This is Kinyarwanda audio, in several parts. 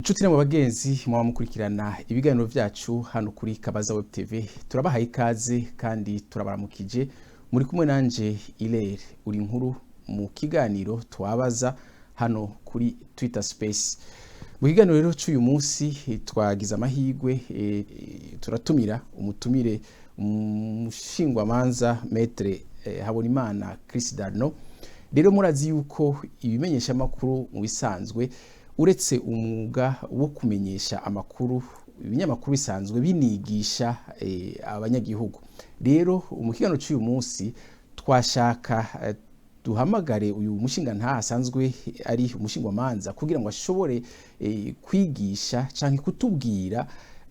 Nshuti namwe bagenzi mwaba mukurikirana ibiganiro vyacu hano kuri Kabaza Web TV, turabahaye ikaze kandi turabaramukije. Muri kumwe nanje Ilere uri nkuru mu kiganiro twabaza hano kuri Twitter Space. Mu kiganiro rero cy'uyu munsi twagize amahigwe turatumira umutumire umushingwamanza Maître Habonimana Chris Darno. Rero murazi yuko ibimenyesha makuru mu bisanzwe uretse umwuga wo kumenyesha amakuru, ibinyamakuru bisanzwe binigisha abanyagihugu. Rero umukigano cy'uyu munsi twashaka duhamagare uyu mushinga nta asanzwe ari umushingwamanza kugira ngo ashobore kwigisha canke kutubwira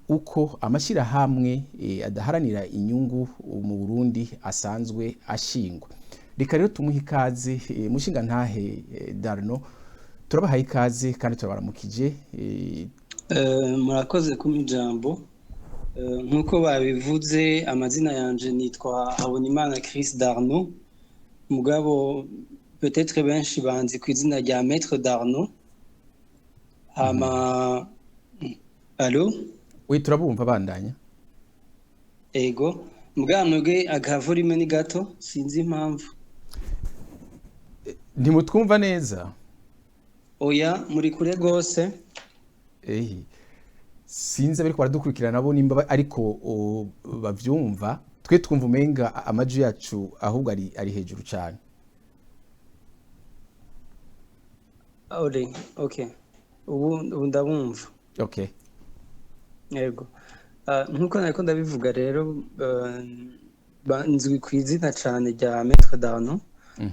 uko amashira hamwe adaharanira inyungu mu Burundi asanzwe ashingwa. Reka rero tumuhe ikaze mushinga ntahe Darno, turabahaye ikaze kandi turabaramukije. Murakoze ku ijambo. Nkuko babivuze, amazina yanje nitwa Habonimana Chris Darno, mugabo peut-être benshi banzi ku izina rya Maître Darno. Allo? Oui, turabumva bandanya. Ego, mbwamwe agavorime ni gato sinzi impamvu. Ntimutwumva neza? Oya, muri kure gose. Sinzi abari kwaradukurikirana nabo nimba ariko bavyumva, twe twumva umenga amaju yacu ahubwo ari hejuru cyane. Okay. Ubu ndabumva. Okay. Yego. Nkuko nariko ndabivuga rero, nzwi ku izina cyane rya Maître Darno.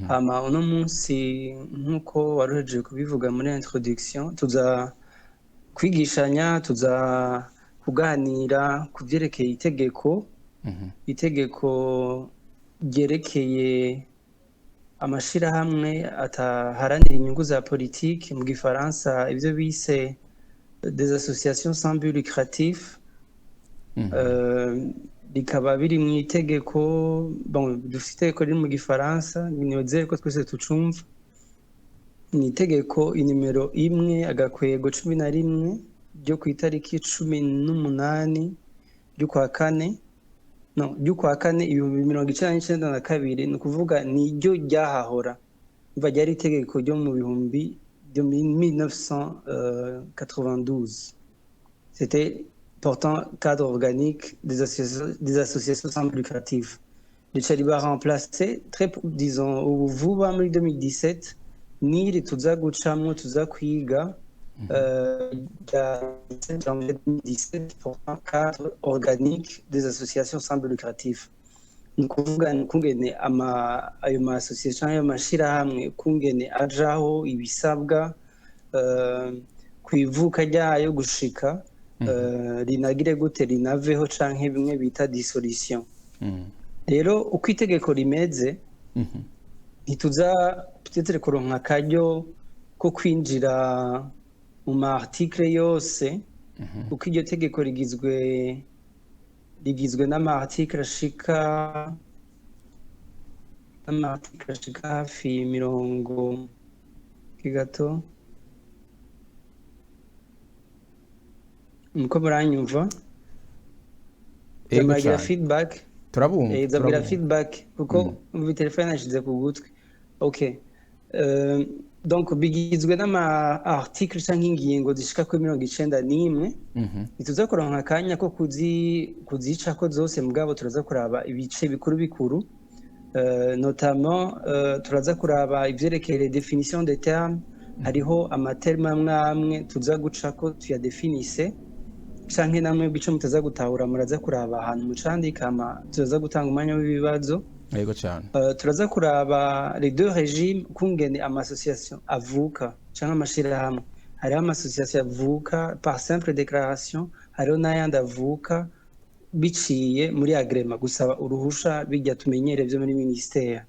Hama uno munsi nkuko waruhejeje kubivuga muri introduction, tuza kwigishanya, tuza kuganira kuvyerekeye itegeko ryerekeye amashirahamwe ataharanira inyungu za politiki, mu gifaransa ivyo bise des associations sans but lucratif. Bikaba biri mu itegeko, dufite itegeko riri mu gifaransa, nizere ko twese tucumva. Ni itegeko inimero 1/11 ryo ku itariki 18 ry'ukwa kane 1992, ni ukuvuga ni ryo ryahahora biva ryari itegeko ryo mu bihumbi 1992. C'était portant cadre organique des associations sans but lucratif. Rica riba remplacé disons vuba muri 2017 n'iri tuza gucamwo tuza kwiga janvier 2017 portant cadre organique des associations sans but lucratif. Ni ukuvuga ni kungene ayo ma association ayo mashirahamwe kungene ajaho ibisabwa kwivuka ryayo gushika rinagire gute rinaveho canke bimwe bita dissolution. Rero uko itegeko rimeze, ntituza peut-être kuronka akaryo ko kwinjira mu ma article yose, kuko iryo tegeko rigizwe n'ama article ashika hafi 70 gato. Muko muranyumva? Zamugira feedback. Turabumva. Zamugira feedback kuko mu telefone nashize ku gutwi. Okay. Donc bigizwe n'ama article canke ingingo zishika kuri 91. Ituza kuronka akanya ko kuzica ko zose, mugabo turaza kuraba ibice bikuru notamment turaza kuraba ivyerekeye les définitions des termes. Hariho amaterme amwe tuza gucako tuyadefinise canke namwe bico mutaza gutahura muraza kuraba ahantu mucandika, turaza gutanga umwanya w'ibibazo. Yego cyane. Turaza kuraba les deux régimes kungene ama association avuka canke amashirahamwe. Hariho ama association avuka par simple déclaration, hariho n'ayandi avuka biciye muri agrément, gusaba uruhusha bijya tumenyere vyo muri ministère.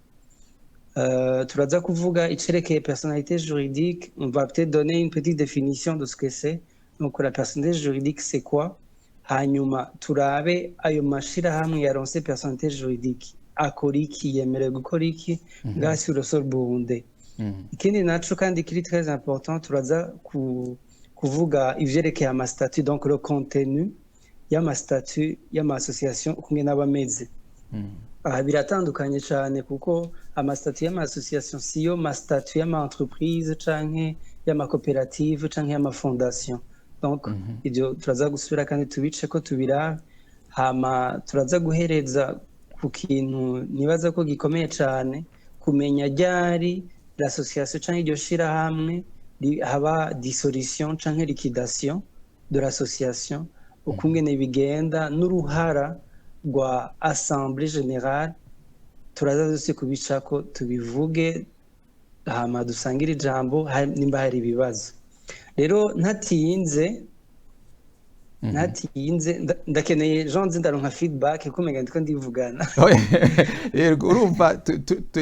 Turaza kuvuga icerekeye personnalité juridique. On va peut-être donner une petite définition de ce que c'est. Donc la personnalité juridique c'est quoi? Hanyuma turabe ayo mashirahamwe yaronse personnalité juridique akora iki, yemerewe gukora iki ngaha sur le sol burundais. Ikindi naco kandi kiri très important, turaza kuvuga ivyerekeye amastatut, donc le contenu y'amastatut y'ama-association ukungene aba ameze. Aha biratandukanye cyane kuko amastatut y'ama-association siyo mastatut y'ama-entreprise canke y'amakoperative canke y'amafondation. Donc ivyo turaza gusubira kandi tubice ko tubirabe, hama turaza guhereza ku kintu nibaza ko gikomeye cyane, kumenya ryari l'association canke iryo shirahamwe haba dissolution canke liquidation de l'association, ukungene bigenda n'uruhara rwa assemblée générale. Turaza zose kubicako tubivuge, hama dusangire ijambo nimba hari ibibazo. Rero ntatinze ndakeneye Jean ndaronka feedback kumenga ndiko ndivugana. Urumva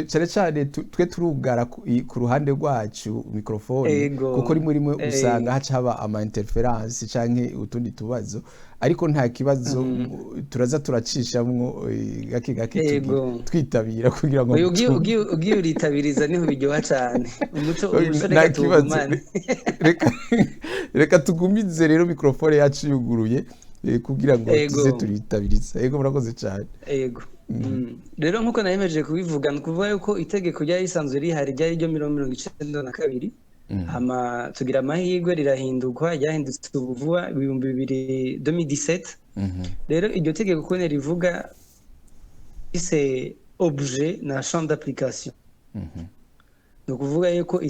cyane cyane twe turugara ku ruhande rwacu microphone kuko rimwe usanga haca haba ama interference canke utundi tubazo, ariko nta kibazo turaza turacishamwo gake twitabira kugira ngo ugiye uritabiriza niho biryoha cyane umuco nta kibazo. Reka tugumize rero microphone yacu yuguruye kugira ngo tuze turitabiriza. Yego murakoze cyane. Yego rero nkuko nayemeje kubivuga nukuvuga yuko itegeko ryari risanzwe rihari ryari ryo 1992, hama tugira amahirwe rirahindurwa, ryahindutse vuba 2017. Rero iryo tegeko kone rivuga c'est objet na champ d'application. Nukuvuga yuko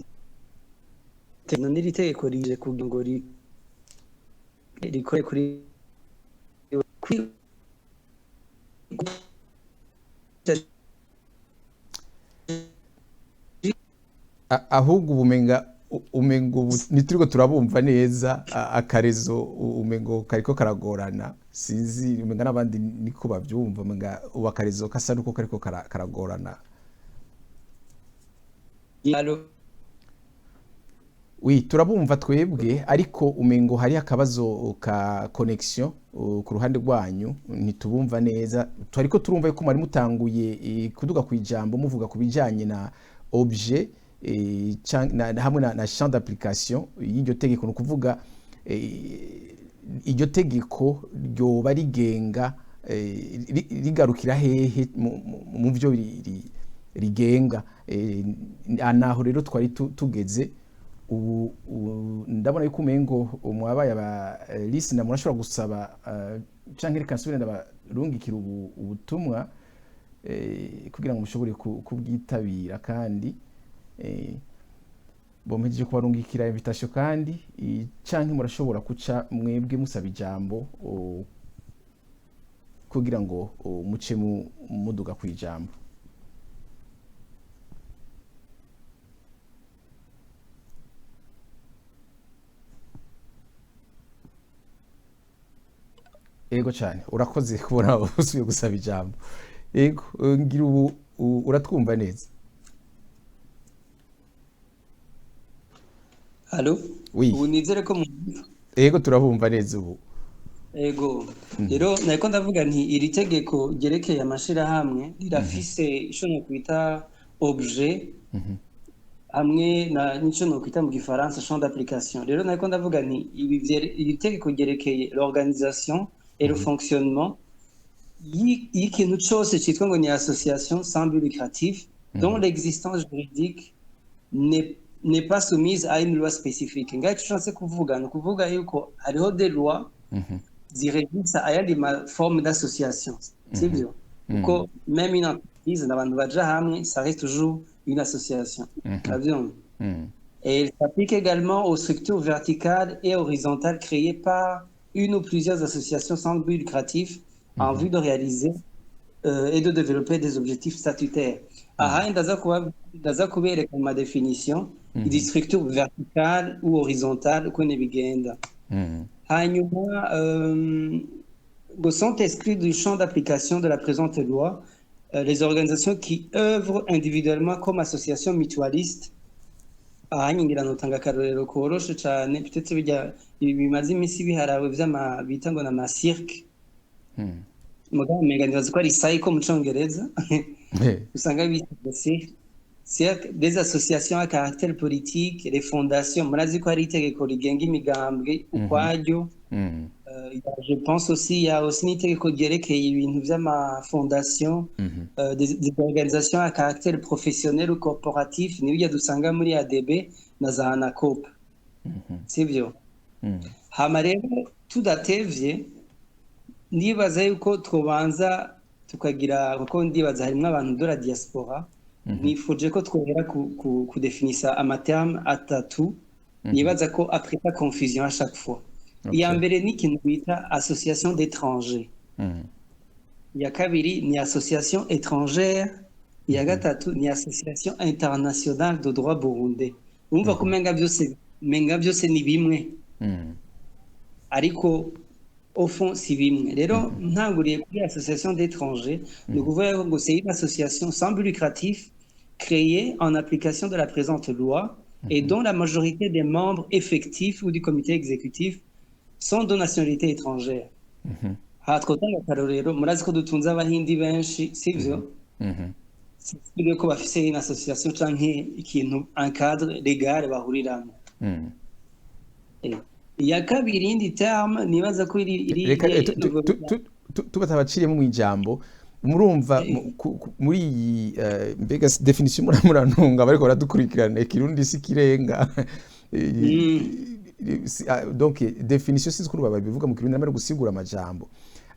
n'iri tegeko rije kugira ngo rikore kuri ahubwo ubumenga nituriko turabumva neza, akarezo umengo kariko karagorana, sinzi umenga n'abandi niko bavyumva, umenga akarezo kasa nuko kariko karagorana. Oui, turabumva twebwe, ariko umengo hari akabazo ka connection ku ruhande rwanyu, ntitubumva neza. Twariko turumva yuko mwari mutanguye kuduga ku ijambo muvuga ku bijanye na objet hamwe na champ d'application y'iryo tegeko. Nukuvuga iryo tegeko ryoba rigenga rigarukira hehe mu byo rigenga, naho rero twari tugeze. Ubu ndabona yuko umengo mwabaye aba listener murashobora gusaba canke reka nsubire ndabarungikira ubutumwa kugira ngo mushobore kubwitabira, kandi bompejeje kubarungikira invitation, kandi canke murashobora kuca mwebwe musaba ijambo kugira ngo muce muduga ku ijambo. Ego cyane, urakoze kubona usubiye gusaba ijambo. Ego ngira ubu uratwumva neza? Allo? Oui. Ubu nizere ko Ego turabumva neza ubu. Ego rero nariko ndavuga nti iri tegeko ryerekeye amashirahamwe rirafise ico no kwita objet hamwe nico no kwita mu gifaransa champ d'application. Rero nariko ndavuga nti iri tegeko ryerekeye l'organisation et le fonctionnement y'ikintu cose citwa ngo ni association sans but lucratif dont l'existence juridique n'est pas soumise à une loi spécifique. Ngaho nshatse kuvuga no kuvuga yuko hariho des lois zirégissent ayandi forme d'association, sivyo? Kuko même une entreprise n'abantu baja hamwe, ça reste toujours une association. Avion. Et elle s'applique également aux structures verticales et horizontales créées par une ou plusieurs associations sans but lucratif en vue de réaliser et de développer des objectifs statutaires. Aha ndaza kubereka ma définition des structures verticales ou horizontales uko bigenda. Hanyuma sont exclus du champ d'application de la présente loi les organisations qui œuvrent individuellement comme associations mutualistes. Aha ngira notanga akarorero koroshe cyane, peut-être bijya bimaze imisi biharawe vy'ama bita ngo na ma cirque. Mugabo mega ndibaza ko ari cycle mu Congereza. Usanga bita cirque. c'est des associations à caractère politique, les fondations, murazi ko hari itegeko rigenga imigambwe ukwaryo. Je pense aussi, il y a aussi n'itegeko ryerekeye ibintu vy'amafondation, des organisations à caractère professionnel ou corporatif, n'ibyo dusanga muri ADB na za ANACOP. Sivyo? Hama rero tudatevye, ndibaza yuko twobanza tukagira, kuko ndibaza harimwo abantu de la diaspora, nifuje ko twohera kudefinisa amaterme atatu, nibaza ko après pas confusion à chaque fois. iya mbere ni ikintu bita association d'étrangers, iya kabiri ni association étrangère, iya gatatu ni association internationale de droit burundais. Urumva ko menga byose ni bimwe, ariko au fond si bimwe. Rero ntanguriye kuri association d'étrangers, ni ukuvuga ngo c'est une association sans but lucratif créée en application de la présente loi et dont la majorité des membres effectifs ou du comité exécutif sont de nationalité étrangère. Aha twotanga akarorero, murazi ko dutunze abahindi benshi, sivyo? Sivyo ko bafise une association canke ikintu, un cadre légal bahuriramo. Iya kabiri indi terme nibaza ko tubatabaciriyemo mu ijambo, murumva muri iyi mbega definition murantunga bariko baradukurikirana, ikirundi si kirenga. Donc définition si zikuru babivuga mu kirundi namara gusigura amajambo.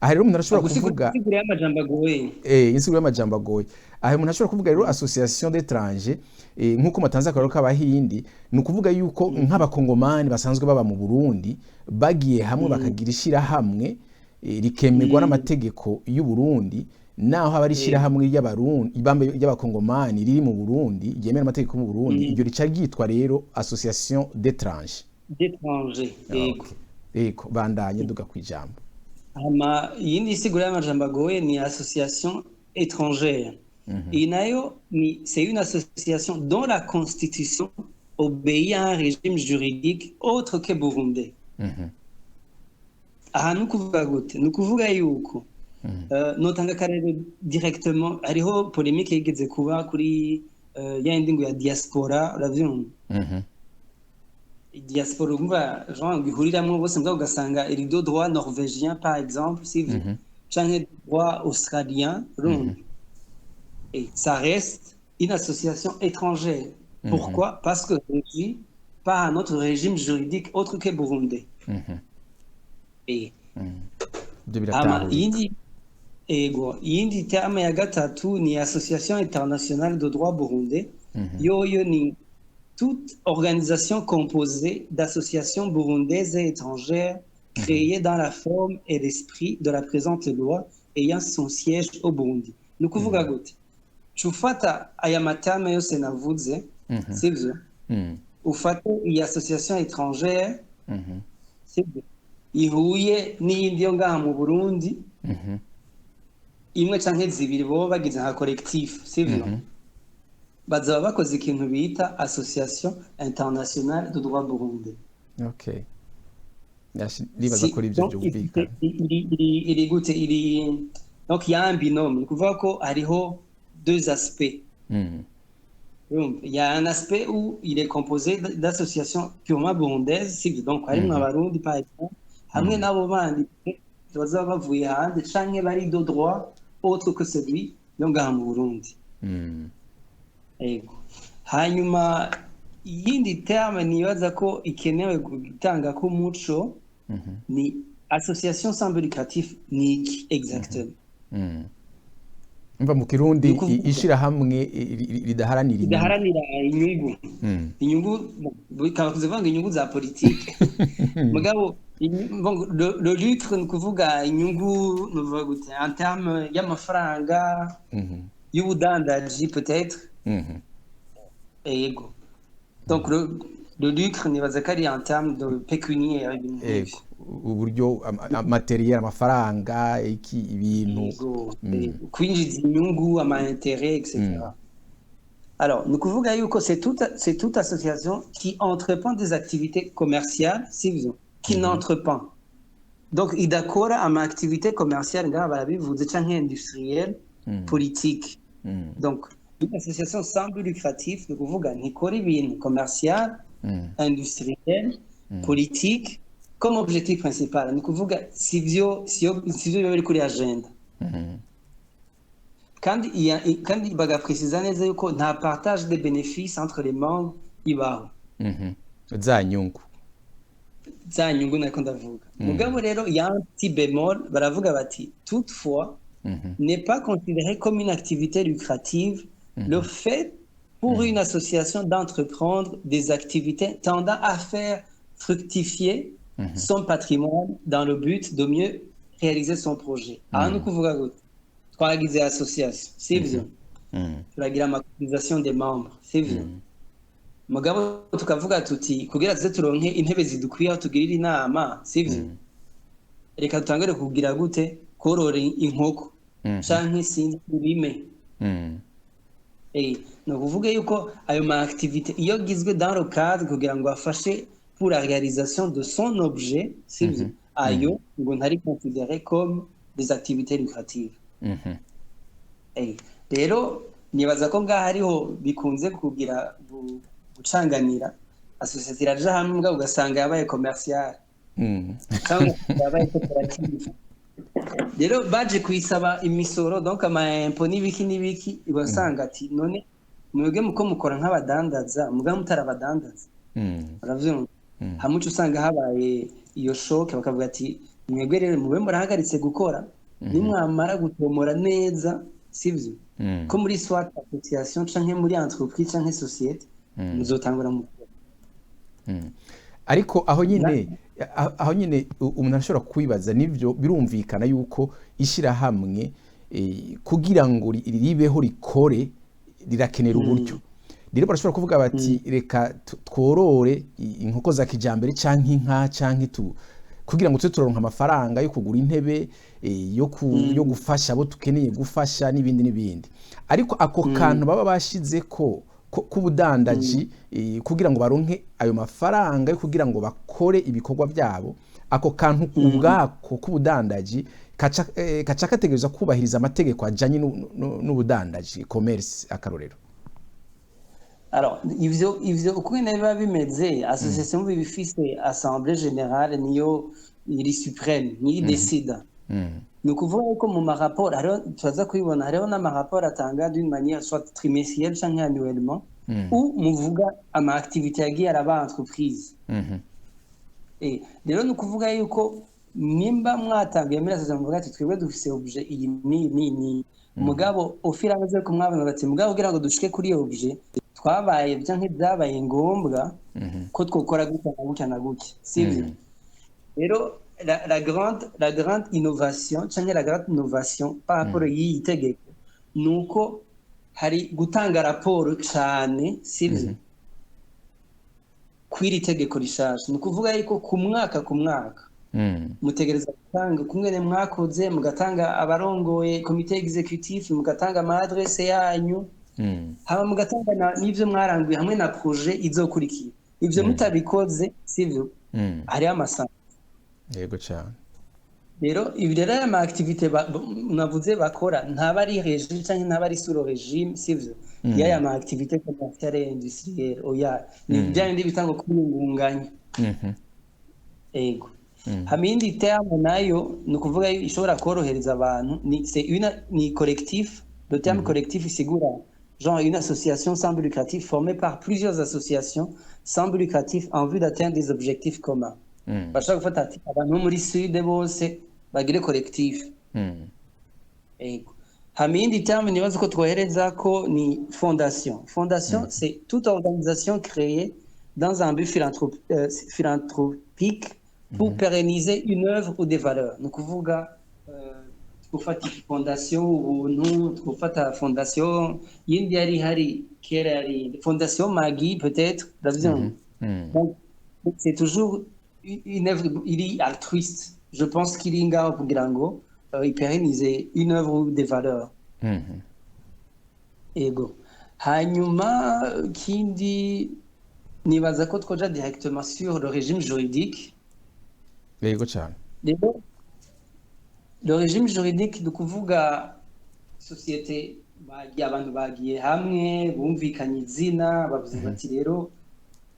Aha rero umuntu arashobora kuvuga insiguro y'amajambo agoye. Insiguro y'amajambo agoye. Aha umuntu arashobora kuvuga rero association d'étrangers, nkuko matanze akaroro k'abahindi, ni ukuvuga yuko nk'abakongomani basanzwe baba mu Burundi bagiye hamwe bakagira ishirahamwe rikemerwa n'amategeko y'u Burundi, naho haba ari ishirahamwe y'abakongomani riri mu Burundi ryemera amategeko mu Burundi, iryo rica ryitwa rero association d'étrangers. Yego bandanye duga kwijambo. Hama yindi sigura y'amajambo agoye ni association étrangère. Et nayo c'est une association dont la constitution obéit à un régime juridique autre que burundais. Aha nukuvuga gute? Nukuvuga yuko notanga karere directement, hariho polémique yigeze kuba kuri ya ndingo ya diaspora, uravyumva? Diaspora umva genre bihuriramwo bose mbwa ugasanga irido droit norvégien par exemple, si canke droit australien, et ça reste une association étrangère. Pourquoi? Parce que régie par un autre régime juridique autre que burundais. Et yindi terme ya gatatu ni association internationale de droit burundais. Yoyo ni toute organisation composée d'associations burundaises et étrangères créées dans la forme et l'esprit de la présente loi ayant son siège au Burundi. Ni ukuvuga gute? Ufata aya matame yose navuze, sivyo? Ufate iyi association étrangère, sivyo? Ihuye n'iyindi yo ngaha mu Burundi, imwe canke zibiri bo bagize nka collectif, sivyo? Bazaba bakoze ikintu bita association internationale de droit burundais. Okay. Libaza kuri ibyo byumvikana. Iri gute, donc il y a un binôme, kuvuga ko hariho deux aspects. Il y a un aspect où il est composé d'associations purement burundaises, donc harimwo abarundi par exemple, hamwe n'abo bandi bazaba bavuye hanze canke bari de droit autre que celui yo ngaha mu Burundi. Ego. Hanyuma iyindi terme nibaza ko ikenewe gutanga ko umuco ni association sans but lucratif, ni iki exactement? Mva mu Kirundi ishirahamwe ridaharanira inyungu. Inyungu bikaba kuzivanga inyungu za politique. Mugabo le lucre ni kuvuga inyungu nuvuga gute en terme y'amafaranga y'ubudandaji peut-être. Ego. Donc le lucre nibaza ko ari en terme de pécuniaire. Uburyo materiel, amafaranga, ibintu kwinjiza inyungu, ama intérêt, etc. Alors, nous kuvuga yuko c'est toute association qui entreprend des activités commerciales, qui n'entreprend. Donc, idakora ama activité commerciale ngaha barabivuze canke industrielle, politique. Donc, une association sans but lucratif ni ukuvuga ntikora ibintu commercial industriel politique comme objectif principal ni ukuvuga sivyo biba biri kuri agenda kandi bagapreciza neza yuko nta partage de bénéfices entre les membres ibaho za nyungu nako ndavuga mugabo rero ya petit bémol baravuga bati toutefois n'est pas considéré comme une activité lucrative le fait pour une association d'entreprendre des activités tendant à faire fructifier son patrimoine dans le but de mieux réaliser son projet. Aha ni ukuvuga gute twagize association sivyo turagira amacotisation des membres sivyo mugabo tukavuga tuti kugira tuze turonke intebe zidukwiye aho tugirira inama sivyo reka tutangire kugira gute korora inkoko canke sinzi ibime ni ukuvuga yuko ayo ma activité iyo gizwe dans le cadre kugira ngo afashe pour la réalisation de son objet sivyo ayo ngo ntari considéré comme des activités lucratives rero nibaza ko ngaha hariho bikunze kugira gucanganira association iraja hamwe mbwa ugasanga yabaye commercial cyangwa yabaye coopérative rero baje kuyisaba imisoro donc ama impôt n'ibiki ibasanga ati none mwebwe muko mukora nk'abadandaza muga mutarabadandaza baravyumva hamuco usanga habaye iyo shoke bakavuga ati mwebwe rero mube murahagaritse gukora nimwamara gutomora neza sivyo ko muri soit association canke muri entreprise canke société muzotangura mu ariko aho nyine umuntu arashobora kwibaza nivyo birumvikana yuko ishirahamwe kugira ngo ribeho rikore rirakenera uburyo rero barashobora kuvuga bati reka tworore inkoko za kijambere canke inka canke kugira ngo turonke amafaranga yo kugura intebe yo gufasha abo tukeneye gufasha n'ibindi ariko ako kantu baba bashize ko kubudandaji kugira ngo baronke ayo mafaranga yo kugira ngo bakore ibikorwa byabo ako kantu ubwako kubudandaji kaca kategereza kubahiriza amategeko ajanye n'ubudandaji commerce akarorero. Alors ivyo uko biba bimeze association bifise assemblée générale niyo iri suprême ni décida ni ukuvuga ko mu maraporo hariho tuza kubibona hariho n'amaraporo atanga d'une manière soit trimestrielle canke annuellement ou muvuga ama activité yagiye araba entreprise rero ni ukuvuga yuko nimba mwatangiye muri association muvuga ati twebwe dufise objet iyi ni mugabo ofira amaze ko mwabona bati mugabo kugira ngo dushike kuri iyo objet twabaye byanke byabaye ngombwa ko twokora gutya na gutya sivyo rero la grande innovation cyangwa la grande innovation par rapport y'iyi tegeko nuko hari gutanga raporo cyane sivyo kwiri tegeko rishasha ni kuvuga yuko ku mwaka mutegereza gutanga kumwene mwakoze mugatanga abarongoye comité exécutif mugatanga ama adresse yanyu haba mugatanga n'ivyo mwaranguye hamwe na projet izokurikira ivyo mutabikoze sivyo hari amasanga yego cyane rero ibi rero ama activité navuze bakora ntaba ari régime cyangwa ntaba ari sur régime sivyo ya ma activité commerciale et industrielle oya ni byandi bitanga kubungunganya ego hamindi terme nayo ni ukuvuga ishobora korohereza abantu ni collectif le terme collectif isigura genre une association sans but lucratif formée par plusieurs associations sans but lucratif en vue d'atteindre des objectifs communs. Bashaka gufata ati abantu muri sud bose bagire collectif. Hamindi terme nibaza ko twohereza ko ni fondation. Fondation c'est toute organisation créée dans un but philanthropique pour pérenniser une œuvre ou des valeurs. Ni kuvuga gufata fondation ubuntu gufata fondation yindi yari hari kera yari fondation Maggie peut-être donc c'est toujours une œuvre altruiste je pense qu'il est ngaho kugira ngo pérenniser une œuvre ou des valeurs ego hanyuma kindi nibaza ko twoja directement sur le régime juridique yego cyane le régime juridique de kuvuga société bagiye abantu bagiye hamwe bumvikanye izina bavuze bati rero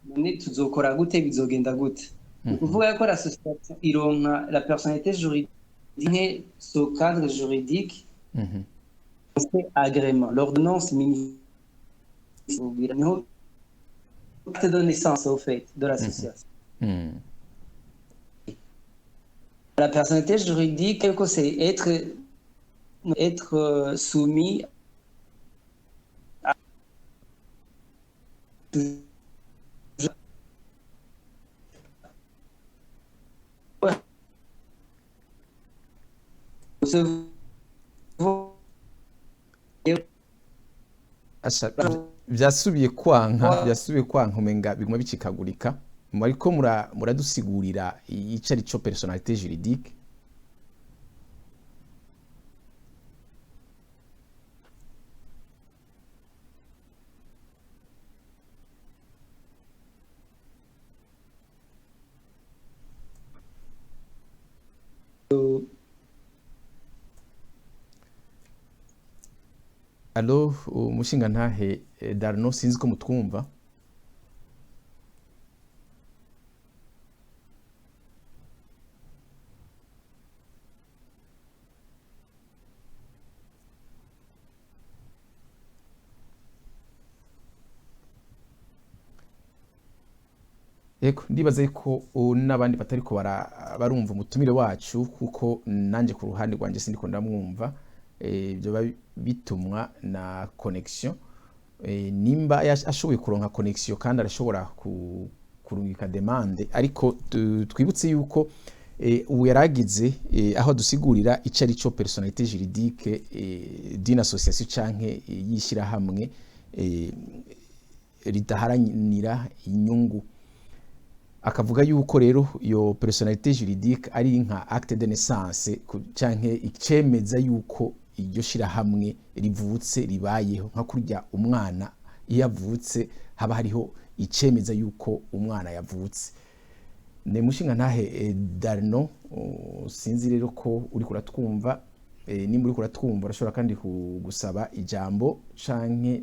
none tuzokora gute bizogenda gute ni ukuvuga ko l'association ironka la personnalité juridique ce cadre juridique c'est agrément l'ordonnance ministérielle niho acte de naissance au fait de l'association la personnalité juridique c'est être soumis à vyasubiye kwanka umenga biguma bicikagurika mwariko muradusigurira ico ari co personnalité juridique. Allo umushinga ntahe Darno sinzi ko mutwumva. Eko ndibaza ko n'abandi batari ko barumva umutumire wacu kuko nanje ku ruhande rwanje sindiko ndamwumva byo bitumwa na connection nimba ashoboye kuronka connection kandi arashobora kurungika demande ariko twibutse yuko ubu yaragize aho dusigurira ico ari cyo personnalité juridique d'une association canke yishira hamwe ridaharanira inyungu akavuga yuko rero iyo personnalité juridique ari nka acte de naissance canke icemeza yuko iryo shira hamwe rivutse ribayeho nka kurya umwana iyo avutse haba hariho icemeza yuko umwana yavutse. Ne mushinga ntahe Darno sinzi rero ko uri kuratwumva nimba uri kuratwumva urashobora kandi gusaba ijambo canke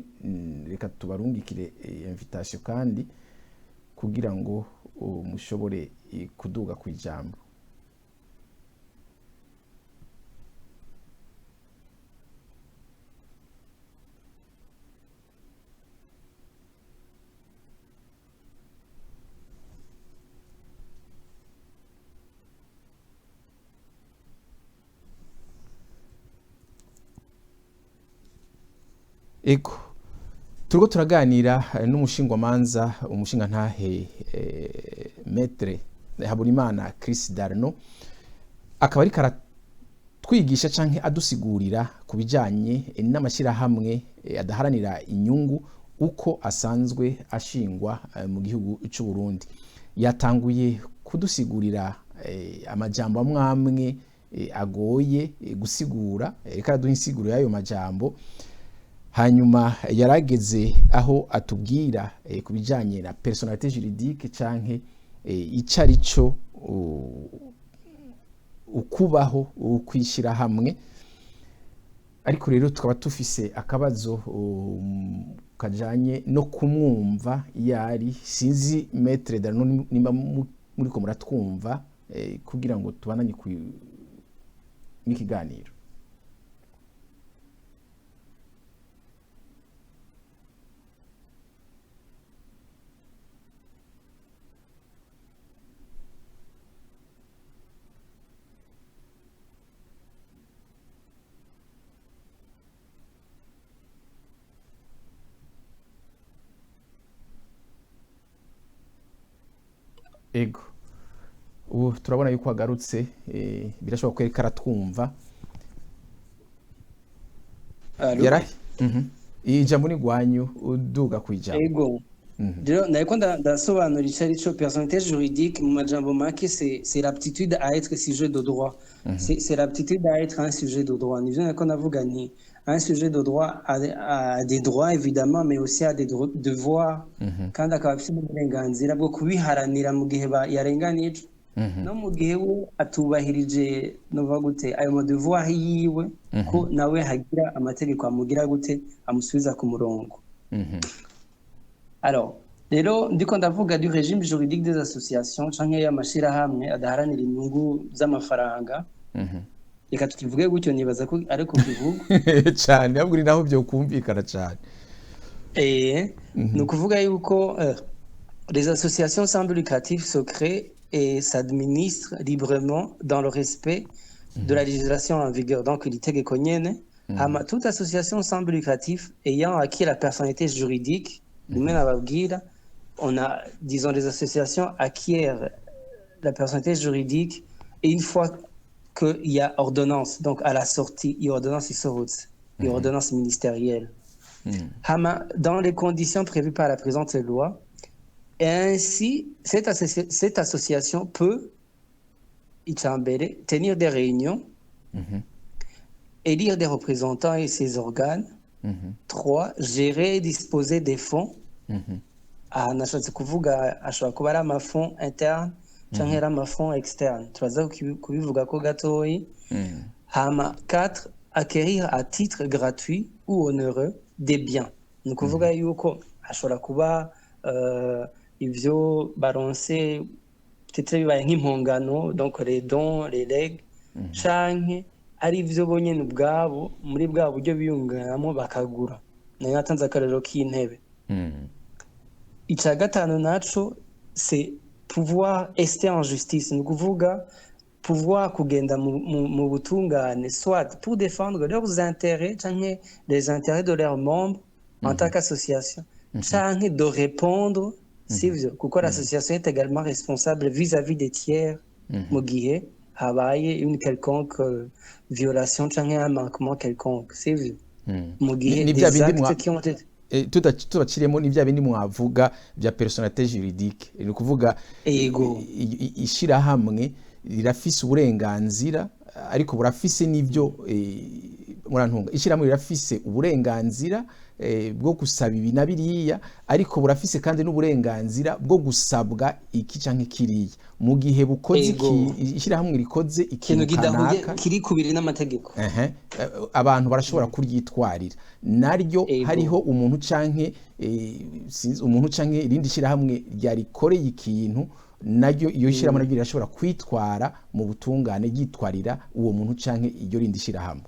reka tubarungikire invitation kandi kugira ngo mushobore kuduga ku ijambo. Eko turiko turaganira n'umushingwamanza umushinga ntahe Maître Habonimana Chris Darno akaba ari karatwigisha canke adusigurira kubijanye n'amashira hamwe adaharanira inyungu uko asanzwe ashingwa mu gihugu cy'u Burundi. Yatanguye kudusigurira amajambo amwamwe agoye gusigura reka duha insiguro y'ayo majambo hanyuma yarageze aho atubwira kubijanye na personnalité juridique canke icari cyo ukubaho kwishira hamwe ariko rero tukaba tufise akabazo kajanye no kumwumva yari sinzi Maître Darno nimba muri ko muratwumva kugira ngo tubananye ku n'ikiganiro. Ego ubu turabona yuko agarutse birashobora kwereka aratwumva yarahi ijambo ni gwanyu uduga kwijambo. Ego rero nariko ndasobanura ico ari cyo personnalité juridique mu majambo make c'est l'aptitude à être sujet de droit. C'est l'aptitude à être un sujet de droit. Nivyo nariko navuga ni un sujet de droit a des droits évidemment mais aussi a des devoirs kandi akaba afite uburenganzira bwo kubiharanira mu gihe yarenganijwe no mu gihe we atubahirije novuga gute ayo madevoir yiwe ko nawe hagira amategeko amugira gute amusubiza ku murongo. Alors rero ndiko ndavuga du régime juridique des associations canke y'amashirahamwe adaharanira inyungu z'amafaranga. Reka tukivuge gutyo nibaza ko ariko kivuga cyane ahubwo ni naho byo kumvikana cyane. Ni ukuvuga yuko les associations sans but lucratif se créent et s'administrent librement dans le respect de la législation en vigueur. Donc l'itegeko nyene hama toute association sans but lucratif ayant acquis la personnalité juridique, rimwe nababwira, on a, disons, les associations acquièrent la personnalité juridique et une fois qu'il y a ordonnance, donc à la sortie, il y a ordonnance il y a ordonnance ministérielle. Dans les conditions prévues par la présente loi, et ainsi, cette association peut, tenir des réunions, élire des représentants et ses organes. 3. Gérer et disposer des fonds. Nashatse kuvuga ashobora kuba ari amafond interne cyangwa ari amafond externe. Turaza kubivuga ko gatoyi. 4. Acquérir à titre gratuit ou onéreux des biens. Ni ukuvuga yuko ashobora kuba ivyo baronse peut-être bibaye nk'impongano, donc les dons, les legs, canke ari ivyo bonyene ubwabo muri bwa buryo biyunganamo bakagura. Nayo natanze akarero k'intebe. Ica gatanu naco c'est pouvoir ester en justice, ni ukuvuga pouvoir kugenda mu butungane soit pour défendre leurs intérêts canke les intérêts de leurs membres en tant qu'association, canke de répondre sivyo kuko l'association est également responsable vis-à-vis des tiers mu gihe habaye une quelconque violation canke un manquement quelconque, sivyo mu gihe des actes qui ont été tutaciremo n'ibya bindi mwavuga bya personnalité juridique, ni ukuvuga ishirahamwe rirafise uburenganzira ariko burafise n'ibyo murantunga. Ishirahamwe rirafise uburenganzira bwo gusaba ibi na biriya, ariko burafise kandi n'uburenganzira bwo gusabwa iki canke kiriya mu gihe bukoze ishirahamwe rikoze ikintu kanaka kiri kubiri n'amategeko. Abantu barashobora kuryitwarira naryo. Hariho umuntu canke irindi shirahamwe ryarikoreye ikintu, naryo iyo shirahamwe naryo rirashobora kwitwara mu butungane ryitwarira uwo muntu canke iryo rindi shirahamwe.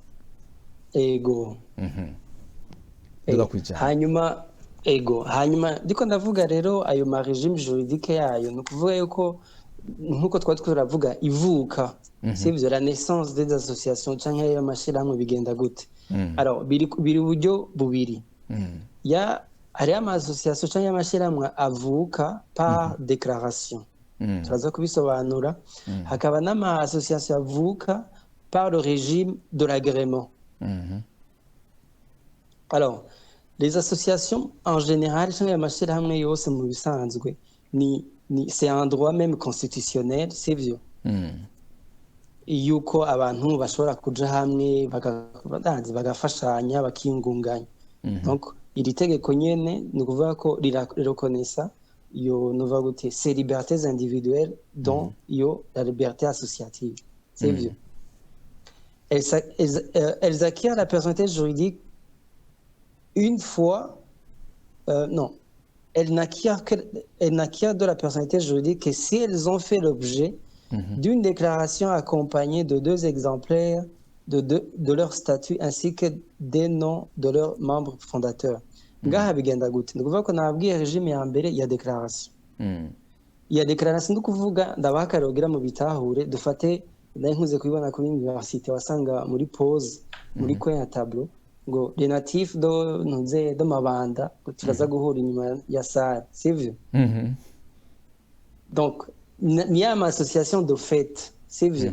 Hanyuma ndiko ndavuga rero ayo ma regime juridique yayo, ni ukuvuga yuko nkuko twari turavuga ivuka, sivyo, la naissance des associations canke ayo mashirahamwe bigenda gute. Alors biri uburyo bubiri. Hariho ama association canke amashirahamwe avuka par déclaration, turaza kubisobanura. Hakaba n'ama association avuka par le régime de l'agrément. Alors, les associations en général, c'est un droit même constitutionnel, c'est vieux. Yuko abantu bashobora kuja hamwe bagafashanya bakingunganya. Donc, iri tegeko nyene ni ukuvuga ko rireconnaît yo novuga gute ces libertés individuelles dont yo la liberté associative. C'est vieux. Elles acquièrent la personnalité juridique une fois, elles n'acquièrent de la personnalité juridique que si elles ont fait l'objet d'une déclaration accompagnée de 2 exemplaires de leur statut ainsi que des noms de leurs membres fondateurs. Ngaha bigenda gute? Ni ukuvuga ko nababwiye regime ya mbere ya déclaration. Ya déclaration ni ukuvuga ndabaha akarogera mu bitahure, dufate nari nkuze kubibona kuri université wasanga muri pause muri coin ya tableau ngo les natifs do mabanda turaza guhura inyuma ya salle, sivyo? Donc ni ama association de fait, sivyo?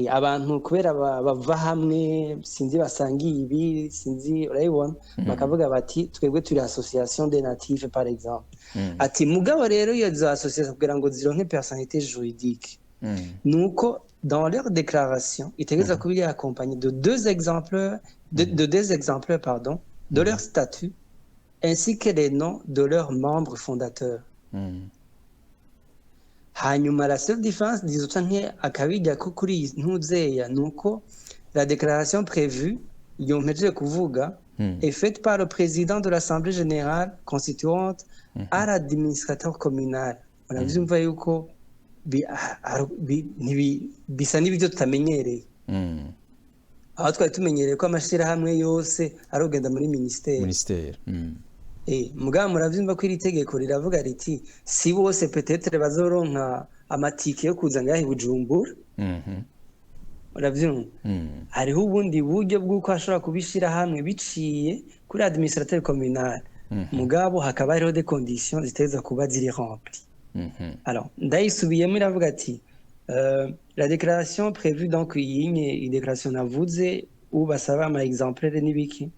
Abantu kubera bava hamwe sinzi basangiye ibi sinzi urayibona bakavuga bati twebwe turi association des natifs par exemple. Ati mugabo rero iyo za association kugira ngo zironke personnalité juridique, nuko dans leur déclaration itegeza kuba iri accompagné de 2 exemplaires de leur statut ainsi que les noms de leurs membres fondateurs. hanyuma la seule différence dizo canke akabijya ko kuri ntuzeya nuko la déclaration prévue iyo mpejeje kuvuga est faite par le président de l'Assemblée générale constituante à l'administrateur communal. Muravyumva yuko bisa n'ibyo tutamenyereye. Aho twari tumenyereye ko amashirahamwe yose arogenda muri ministère. Mugabo muravyumva ko iri tegeko riravuga riti si bose peut-être bazoronka amatike yo kuza ngaho i Bujumbura. Muravyumva hariho ubundi buryo bw'uko ashobora kubishira hamwe biciye kuri administrateur communal. Mugabo hakaba hariho des conditions ziteza kuba ziri remplies. Alors ndayisubiyemo iravuga ati la déclaration prévue donc une déclaration navuze où basaba ama exemplaire n'ibiki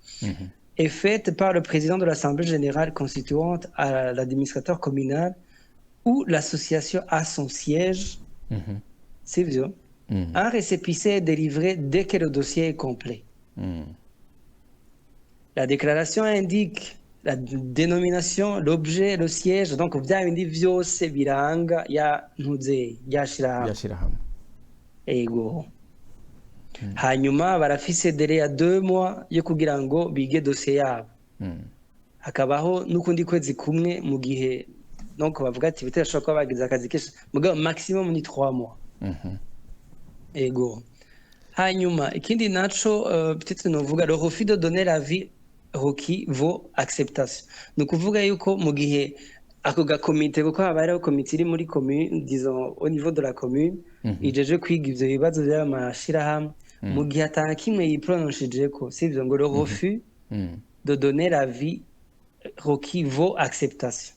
est faite par le président de l'Assemblée générale constituante à l'administrateur communal où l'association a son siège. C'est vieux. Un récépissé est délivré dès que le dossier est complet. La déclaration indique la dénomination, l'objet, le siège, donc vya bindi vyose biranga ya ntuze yashirahamwe. Ego. Hanyuma barafise délai ya 2 mois yo kugira ngo bige dossier yabo. Hakabaho n'ukundi kwezi kumwe mu gihe donc bavuga ati bitashobora kuba bagize akazi kenshi mugabo maximum ni 3 mois. Ego. Hanyuma ikindi naco peut-être novuga le refus de donner l'avis requis vaut acceptation. Ni ukuvuga yuko mu gihe ako gakomite kuko haba hariho komite iri muri commune disons au niveau de la commune ijeje kwiga ivyo bibazo vy'amashirahamwe mu gihe atana kimwe yiprononshijeko sivyo ngo le refus de donner l'avis requis vaut acceptation.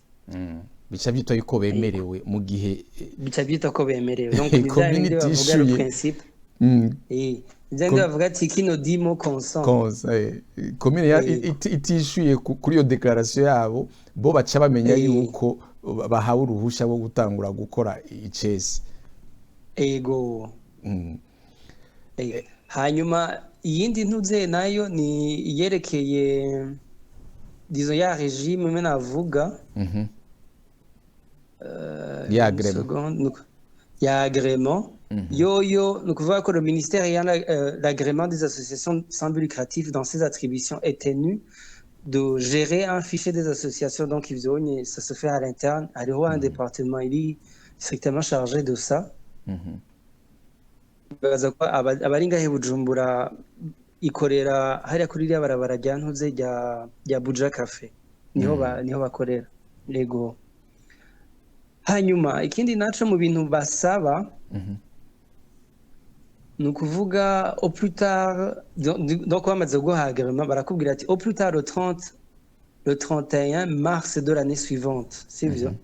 Bica byitwa yuko bemerewe mu gihe bica byitwa ko bemerewe donc ni bya bindi bavuga le principe Nzenge bavuga ati kino dimo consent. Commune itishuye kuri iyo declaration yabo bo baca bamenya yuko bahawe uruhusha rwo gutangura gukora icese. Ego. Hanyuma iyindi ntuze nayo ni yerekeye disons ya régime mena navuga. Ya agrément. Yo, nous voyons que le ministère ayant l'agrément des associations sans but lucratif dans ses attributions est tenu de gérer un fichier des associations. Donc, ça se fait à l'interne. Il y a un département, il est strictement chargé de ça. Abaringa he Bujumbura ikorera hariya kuri iriya barabara rya ntuze rya Buja Cafe niho bakorera yego. Hanyuma ikindi naco mu bintu basaba nous kuvuga au plus tard donc bamaze guhagarama barakubwira ati au plus tard le 31 mars de l'année suivante c'est bien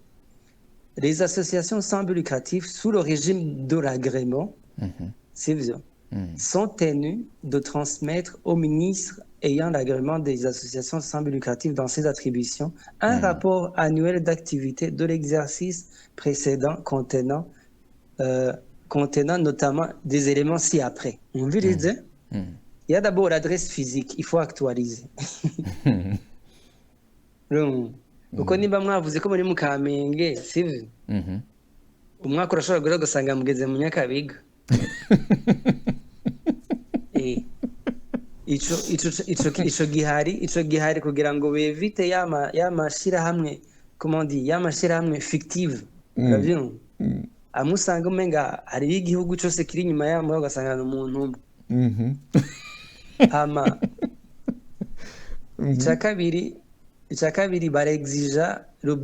les associations sans but lucratif sous le régime de l'agrément c'est bien sont tenues de transmettre au ministre ayant l'agrément des associations sans but lucratif dans ses attributions un rapport annuel d'activité de l'exercice précédent contenant notamment des éléments ci-après. On veut dire, il y a d'abord l'adresse physique, il faut actualiser. Uko nimba mwavuze ko muri mu Kamenge, sivyo? Umwaka urashobora gusanga mugeze mu Nyakabiga. Ico gihari kugira ngo bevite yamashira hamwe, comment dire, yamashira hamwe fictive. Uravyumva? Amusanga umenga hari igihugu cyose kiri nyuma yamwe ugasanga umuntu ama icyakabiri barexija un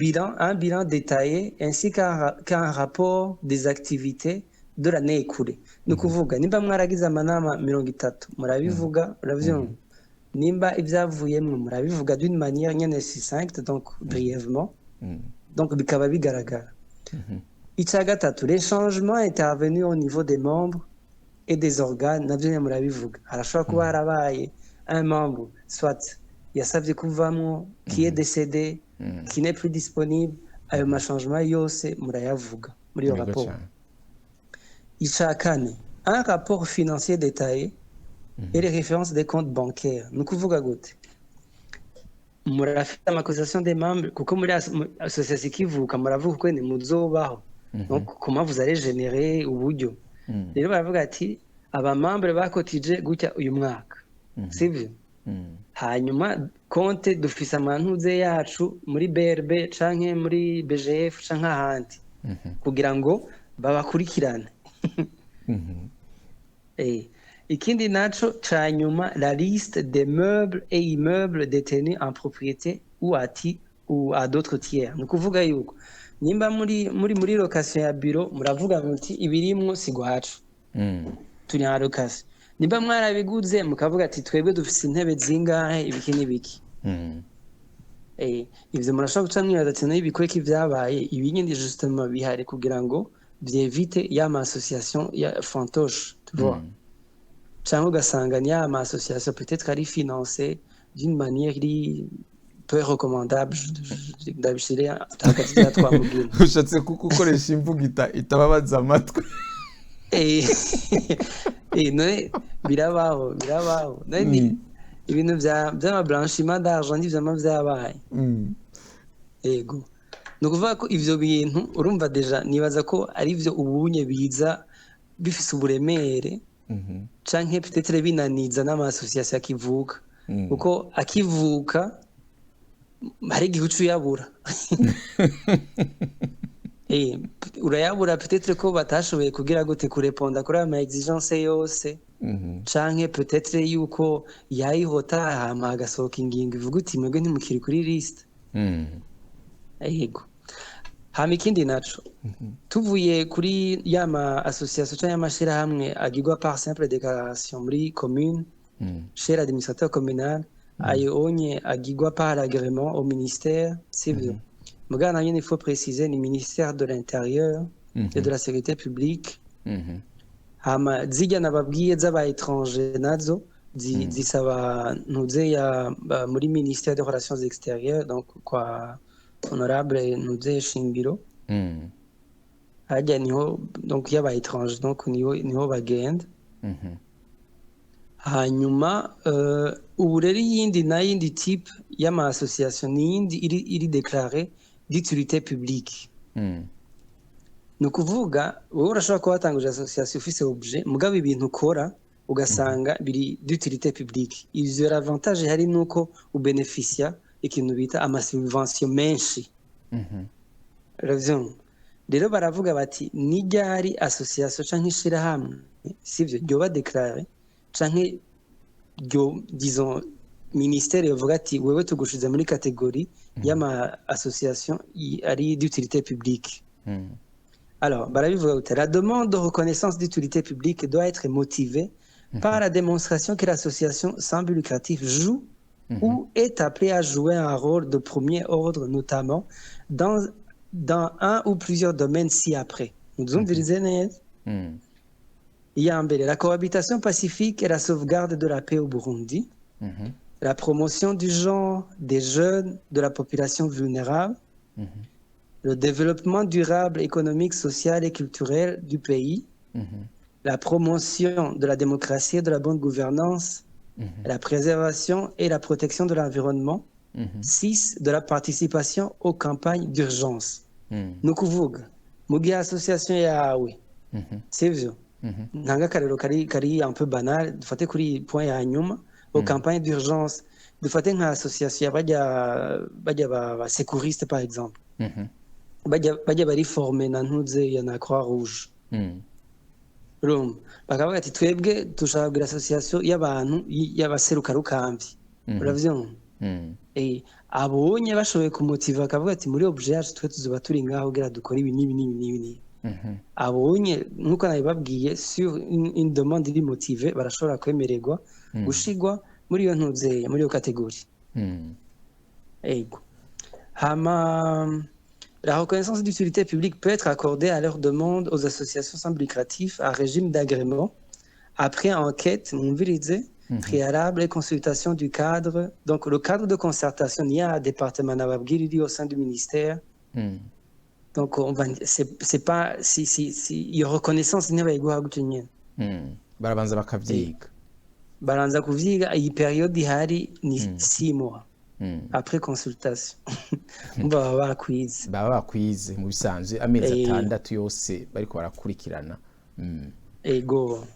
bilan détaillé ainsi qu'un rapport des activités de l'année écoulée. Ni ukuvuga nimba mwaragize amanama 30 murabivuga uravyumva nimba ivyavuyemwe murabivuga d'une manière nyene succincte donc brièvement donc bikaba bigaragara. Gatatu, les changements intervenus au niveau des membres et des organes navyo nyene murabivuga harashobora kuba harabaye un membre soit yasavye kuvamwo qui est décédé qui n'est plus disponible ayo machangement yose murayavuga muri yo rapport. Kane, un rapport financier détaillé et les références des comptes bancaires. Ni kuvuga gute murafite amakotisation des membres kuko muri association ikivuka muravuga ko ni muzobaho donc comment vous allez générer uburyo rero baravuga ati abamambure bakotije gutya uyu mwaka sivyo hanyuma konte dufise amantuze yacu muri BRB canke muri BGF canke ahandi kugira ngo babakurikirane ikindi naco ca nyuma la liste des meubles et immeubles détenus en propriété ou à d'autres tiers ni kuvuga yuko nimba muri location ya bureau muravuga muti ibirimwo si gwacu turi en location nimba mwarabiguze mukavuga ati twebwe dufise intebe zingahe ibiki n'ibiki ivyo murashobora guca mwibaza ati nayo ibikweko ivyabaye ibi nyine justement bihari kugira ngo vyevite ya ma association ya fantoche tu vois cyangwa ugasanga ni ya ma association peut-être ari financée d'une manière peu recommandable ndabishire hagati ya twamubwira ushatse kuko ukoresha imvugo itababaza amatwi none birabaho none ibintu by'ama blanchiment d'argent n'ivyama vyabaye yego no kuvuga ko ivyo bintu urumva deja nibaza ko ari vyo ubunye biza bifise uburemere canke peut-être binaniza n'ama association akivuka kuko akivuka hari igihugu yabura urayabura peut-être ko batashoboye kugira gute kureponda kuri ama exigence yose canke peut-être yuko yayihota hama agasohoka ingingo ivuga uti mwebwe ntimukiri kuri liste yego hama ikindi naco tuvuye kuri yama association canke amashirahamwe agirwa par simple déclaration muri commune chez l'administrateur communal ayo onye agirwa par agrément au ministère civil mugana nyene il faut préciser ni ministère de l'intérieur et de la sécurité publique hama zijya nababwiye z'aba étranger nazo zisaba ntuze ya muri ministère des relations extérieures donc kwa honorable ntuze Shingiro hajya niho donc yaba étranger donc niho bagenda hanyuma ubu rero yindi type y'ama association niyindi iri déclarée d'utilité publique ni ukuvuga wowe urashobora kuba watanguje association ufise objet mugabo ibintu ukora ugasanga biri d'utilité publique ivyo l'avantage hari nuko ubeneficia ikintu bita ama subvention menshi rero baravuga bati ni ryari association canke ishirahamwe sivyo ryoba déclaré canke disons ministère yovuga ati wewe tugushize muri catégorie y'ama association ari d'utilité publique alors barabivuga uti la demande de reconnaissance d'utilité publique doit être motivée par la démonstration que l'association sans but lucratif joue ou est appelée à jouer un rôle de premier ordre notamment dans un ou plusieurs domaines ci-après. Nous avons dit il y a la cohabitation pacifique et la sauvegarde de la paix au Burundi, la promotion du genre, des jeunes, de la population vulnérable, le développement durable, économique, social et culturel du pays, la promotion de la démocratie et de la bonne gouvernance, la préservation et la protection de l'environnement, 6. De la participation aux campagnes d'urgence. Ni ukuvuga mu gihe association yawe sivyo ntanga akarero kari un peu banal dufate kuri point ya nyuma aux campagnes d'urgence dufate nka association bajya ba secouriste par exemple bajya bari former na ntuze ya na Croix Rouge rum bakavuga ati twebwe dushaka kugira association y'abantu y'abaseruka rukambi uravyumva abonye bashoboye kumutiva akavuga ati muri objet yacu twe tuzoba turi ngaho kugira dukora ibi n'ibi abonye nkuko nabibabwiye sur une demande iri motivée barashobora kwemererwa gushigwa muri iyo ntuze muri iyo catégorie ego hama la reconnaissance d'utilité publique peut être accordée à leur demande aux associations sans but lucratif à régime d'agrément après enquête préalable et consultation du cadre. Donc, le cadre de concertation, il y a un département nababwiri au sein du ministère. Donc, c'est pas, il y a reconnaissance, il n'y a pas de barabanza bakavyiga baranza kuvyiga iyi periode ihari ni 6 mois après consultation baba bakwize baba bakwize mu bisanzwe amezi 6 yose bariko barakurikirana. ego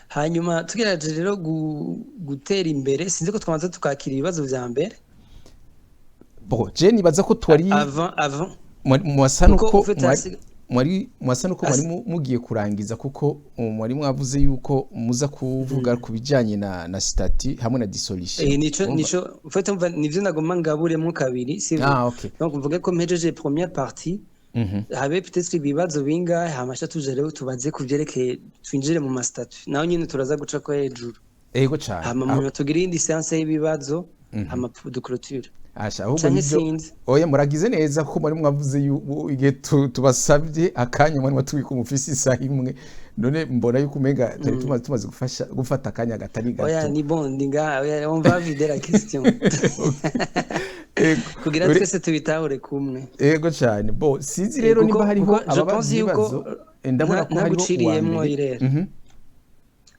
hanyuma tugerageje rero gutera imbere sinzi ko twamaze tukakira ibibazo vya mbere. Bon je nibaza ko twari avant mwasa nuko mwari mugiye kurangiza kuko mwari mwavuze yuko muza kuvuga ku bijanye na stati hamwe na dissolution. Nico fait nivyo nagomba ngaburemo kabiri sivyo. Okay. Donc mvuge ko mpejeje première partie habe peut-être ibibazo bingahe hamasha tuje rero tubaze kuvyerekeye twinjire mu mastatu naho nyine turaza guca ko hejuru. Ego cyane hama mu tugire indi séance y'ibibazo hama de clôture. Asha ahubwo nivyo oya muragize neza ko muri mwavuze igihe tubasabye akanya muri matubika umufisi isaha imwe none mbona yuko umenga tumaze gufata akanya gatari gato. Oya ni bon ndinga on va vider la question kugira twese tubitahure kumwe. Ego cyane bo sinzi rero niba hariho ababazi ibibazo ndabona ko hariho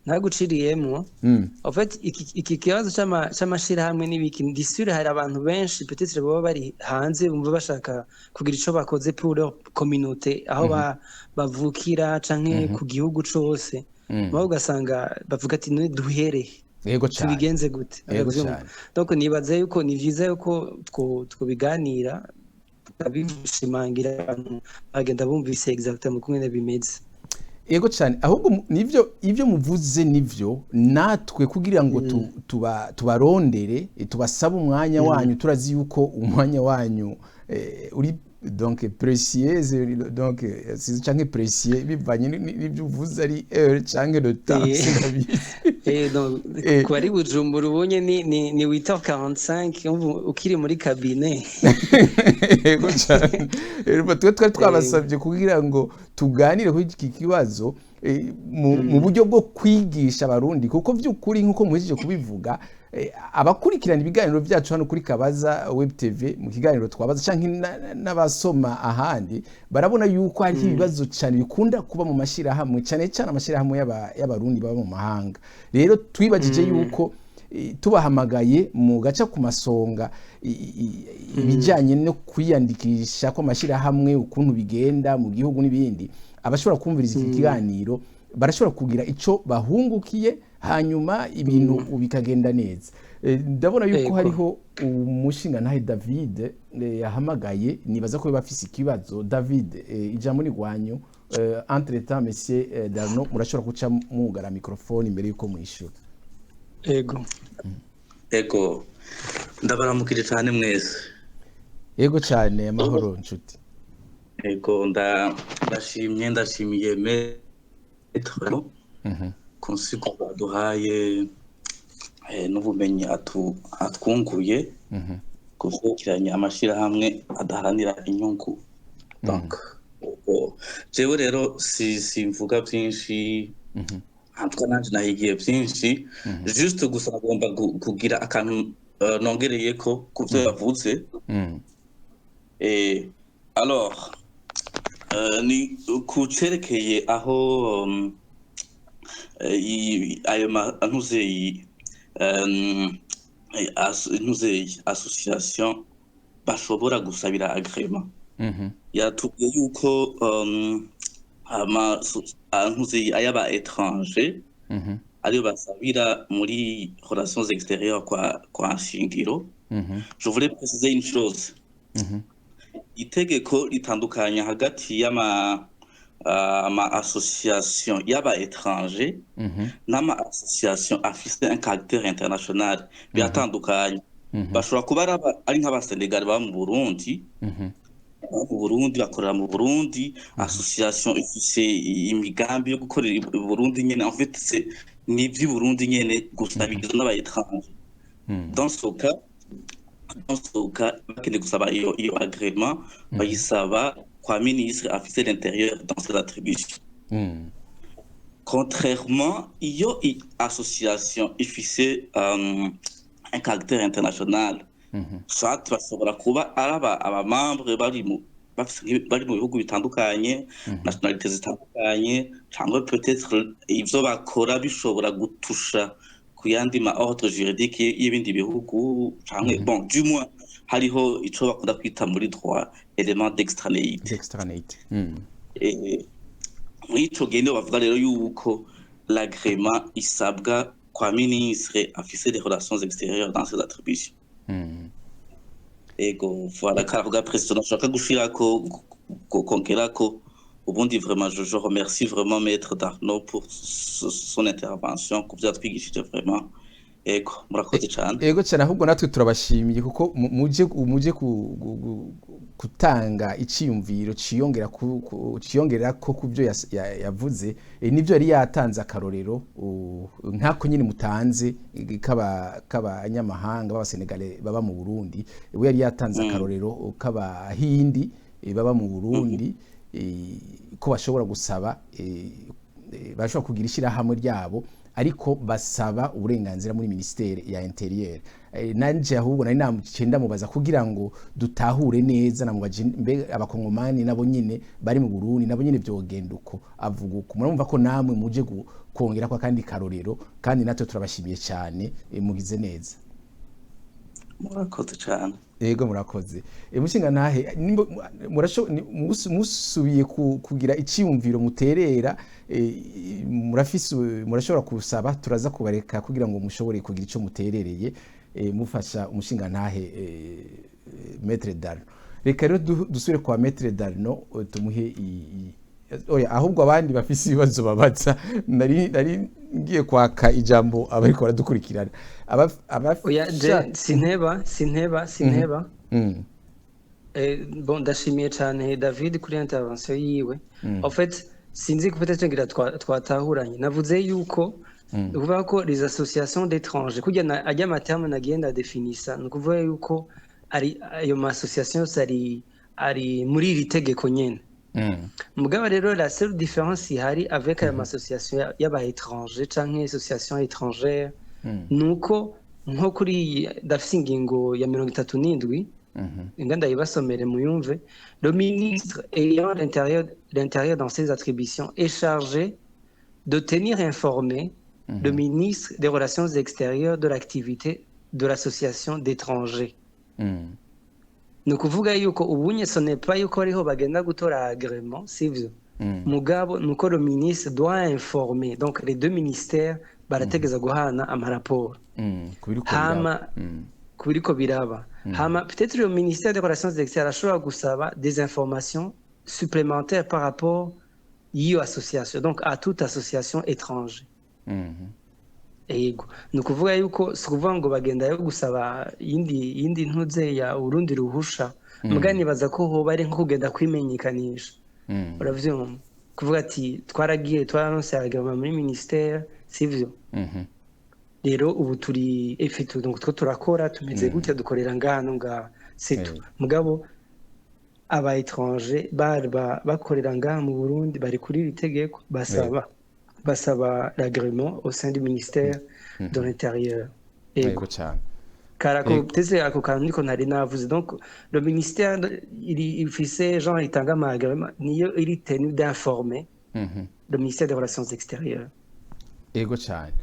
ntaguciriyemo en fait iki kibazo c'amashira hamwe n'ibiki ndisure hari abantu benshi peut-être baba bari hanze bumva bashaka kugira ico bakoze pour leur communauté aho bavukira canke ku gihugu cose baho ugasanga bavuga ati none duhere tubigenze gute. Donc nibaza yuko ni vyiza yuko twobiganira tukabishimangira abantu bagenda bumvise exactement kumwe bimeze. Ego cyane ahubwo ivyo muvuze nivyo natwe kugira ngo tubarondere tubasaba umwanya wanyu turazi yuko umwanya wanyu uri donc précieuse donc si canke précieux bivanye n'ivyo uvuze ari heure canke le temps donc ko ari Bujumbura ubonye ni 8h45 ukiri muri cabinet. Ego cyane rero twari twabasabye kugira ngo tuganire kuri iki kibazo mu buryo bwo kwigisha abarundi kuko vy'ukuri nkuko muhejeje kubivuga abakurikirana ibiganiro byacu hano kuri Kabaza Web TV mu kiganiro twabaza canke n'abasoma ahandi barabona yuko hari ibibazo cyane bikunda kuba mu mashira hamwe cyane amashira hamwe y'abarundi baba mu mahanga. Rero twibagije yuko tubahamagaye mu gaca ku masonga ibijanye no kwiyandikisha ko mashira hamwe ukuntu bigenda mu gihugu n'ibindi abashobora kumviriza iki kiganiro barashobora kugira ico bahungukiye hanyuma ibintu bikagenda neza. Ndabona yuko hariho umushinga nahe David yahamagaye nibaza ko bafise ikibazo. David ijambo ni gwanyu entre temps monsieur Darno murashobora kuca mugara microphone imbere yuko mwishura. Ego ndabaramukije cyane mwese. Ego cyane amahoro nshuti. Ego ndashimiye metro konsigo baduhaye n'ubumenyi atwunguye kuvukiranya amashira hamwe adaharanira inyungu. Donc jewe rero simvuga byinshi ntabwo nanje nahigiye byinshi juste gusa ngomba kugira akantu nongereye ko kuvyo yavuze. Alors ni kucerekeye aho ayo ntuzeyi association bashobora gusabira agrément. Yatubwiye yuko ntuzeyi ayaba étranger ariyo basabira muri relations extérieures kwa Shingiro. Je voulais préciser une chose. Itegeko ritandukanya hagati y'ama association y'aba étranger n'ama association afise un caractère international biratandukanye. Bashobora kuba ari nk'abasenegal baba mu Burundi bakorera mu Burundi association ifise imigambi yo gukorera i Burundi nyene en fait c'est ni by'i Burundi nyene gusabiriza n'aba étranger. Dans ce cas bakeneye gusaba iyo agrément bayisaba kwa ministre afise l'intérieur dans ses attributions. Contrairement iyo association ifise un caractère international soit bashobora kuba aba membre bari mu bihugu bitandukanye nationalités zitandukanye cyangwa peut-être ivyo bakora bishobora gutusha ku yandi ma ordre juridique y'ibindi bihugu canke bon du moins hariho ico bakunda kwita muri droit element d'extranéité d'extranéité muri ico gihe niho bavuga rero yuko l'agrément isabwa kwa ministre afise des relations extérieures dans ses attributions ego voilà karavuga president nashaka gushirako kongerako ubundi vraiment je remercie vraiment maître Darno pour son intervention kuvyo yatwigishije vraiment ego murakoze cyane ego cyane ahubwo natwe turabashimiye kuko muje gutanga iciyumviro ciyongera ko kuvyo yavuze nivyo yari yatanze akarorero nkako nyine mutanze k'abanyamahanga b'abasenegale baba mu Burundi we yari yatanze akarorero k'abahindi baba mu Burundi ko bashobora gusaba bashobora kugira ishyirahamwe ryabo ariko basaba uburenganzira muri ministere ya interieur nanje ahubwo nari namucenda mubaza kugira ngo dutahure neza namubaje mbe abakongomani nabo nyine bari mu Burundi nabo nyine byogenda uko avuga uko murumva ko namwe muje kongera kwa kandi karorero kandi natwe turabashimiye cyane mugize neza murakoze cyane yego murakoze mushinga nahe musubiye kugira iciyumviro muterera murashobora kusaba turaza kubareka kugira ngo mushobore kugira ico muterereye mufasha umushinga ntahe Maître Darno reka rero dusubire kwa Maître Darno tumuhe oya ahubwo abandi bafise ibibazo babaza nari ngiye kwaka ijambo abariko baradukurikirana oya sinteba bon ndashimiye cyane David kuri intervention yiwe en fait sinzi ko peut-être ngira twatahuranye navuze yuko ukuvuga ko les associations d'étrangers kujya ajya amaterme nagenda definisa nukuvuga yuko ari ayo ma association ari muri iri tegeko nyene mugabo rero la seule différence ihari avec ayo ma association y'aba étrangers canke association étrangère nuko nko kuri dafise ingingo ya 37 inganda yibasomere muyumve le ministre ayant l'intérieur dans ses attributions est chargé de tenir informé le ministre des Relations extérieures de l'activité de l'association d'étrangers. Ni ukuvuga yuko ubunye ce n'est pas yuko ariho bagenda gutora agrément, sivyo. Mugabo nuko le ministre doit informer. Donc les deux ministères barategeza guhana amaraporo. Hama kubiriko biraba. Hama peut-être le ministère des Relations extérieures ashobora gusaba des informations supplémentaires par rapport y'iyo association. Donc à toute association étrangère. Ego ni ukuvuga yuko si ukuvuga ngo bagenda yo gusaba yindi ntuze ya urundi ruhusha muga nibaza ko hoba ari nko kugenda kwimenyekanisha uravyumva kuvuga ati twaragiye twaranose agama muri ministère sivyo rero ubu turi effective donc two turakora tumeze gutya dukorera ngano nga setu mugabo aba étranger bakorera ngaha mu Burundi bari kuri iri tegeko basaba l'agrément au sein du ministère de l'Intérieur. Karako tese ako kantu niko ntari navuze donc le ministère il fait genre itanga ma agrément niyo iri tenu d'informer le ministère des Relations extérieures. Ego cyane.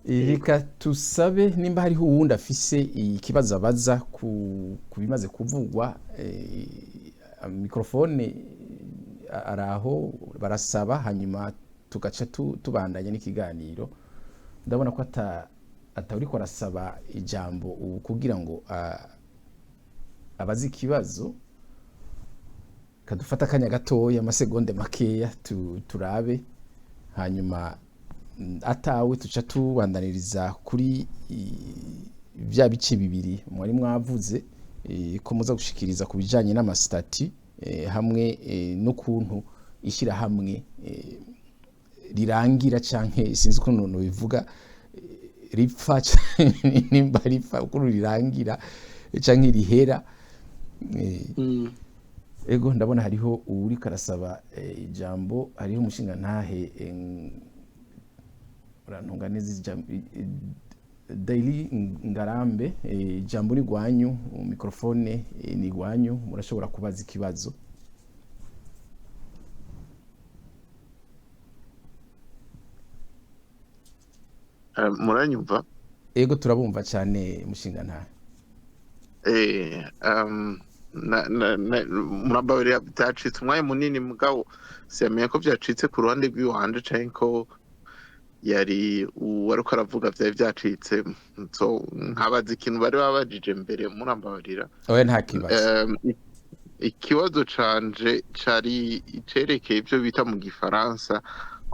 Reka tusabe nimba hariho uwundi afise ikibazo abaza ku bimaze kuvugwa microphone araho barasaba hanyuma tugaca tubandanya n'ikiganiro ndabona ko atari ko arasaba ijambo kugira ngo abazi ikibazo kadufata akanya gatoya amasegonde makeya turabe hanyuma atawe tuca tubandaniriza kuri bya bice bibiri mwari mwavuze ko muza gushikiriza ku bijanye n'amasitati hamwe n'ukuntu ishyira hamwe rirangira canke sinzi ko none bivuga ripfa nimba ripfa ukuntu rirangira canke rihera ego ndabona hariho uri karasaba ijambo hariho umushinga ntahe urantunga neza Daily Ngarambe ijambo ni gwanyu microphone ni gwanyu murashobora kubaza ikibazo muranyumva ego turabumva cyane mushinga nta murababarira byacitse umwanya munini mugabo semeye ko byacitse ku ruhande rw'iwanje canke ko yari uwariko aravuga vyari vyacitse so nkabaza ikintu bari babajije mbere murambabarira oya nta kibazo ikibazo canje cari icerekeye ivyo bita mu gifaransa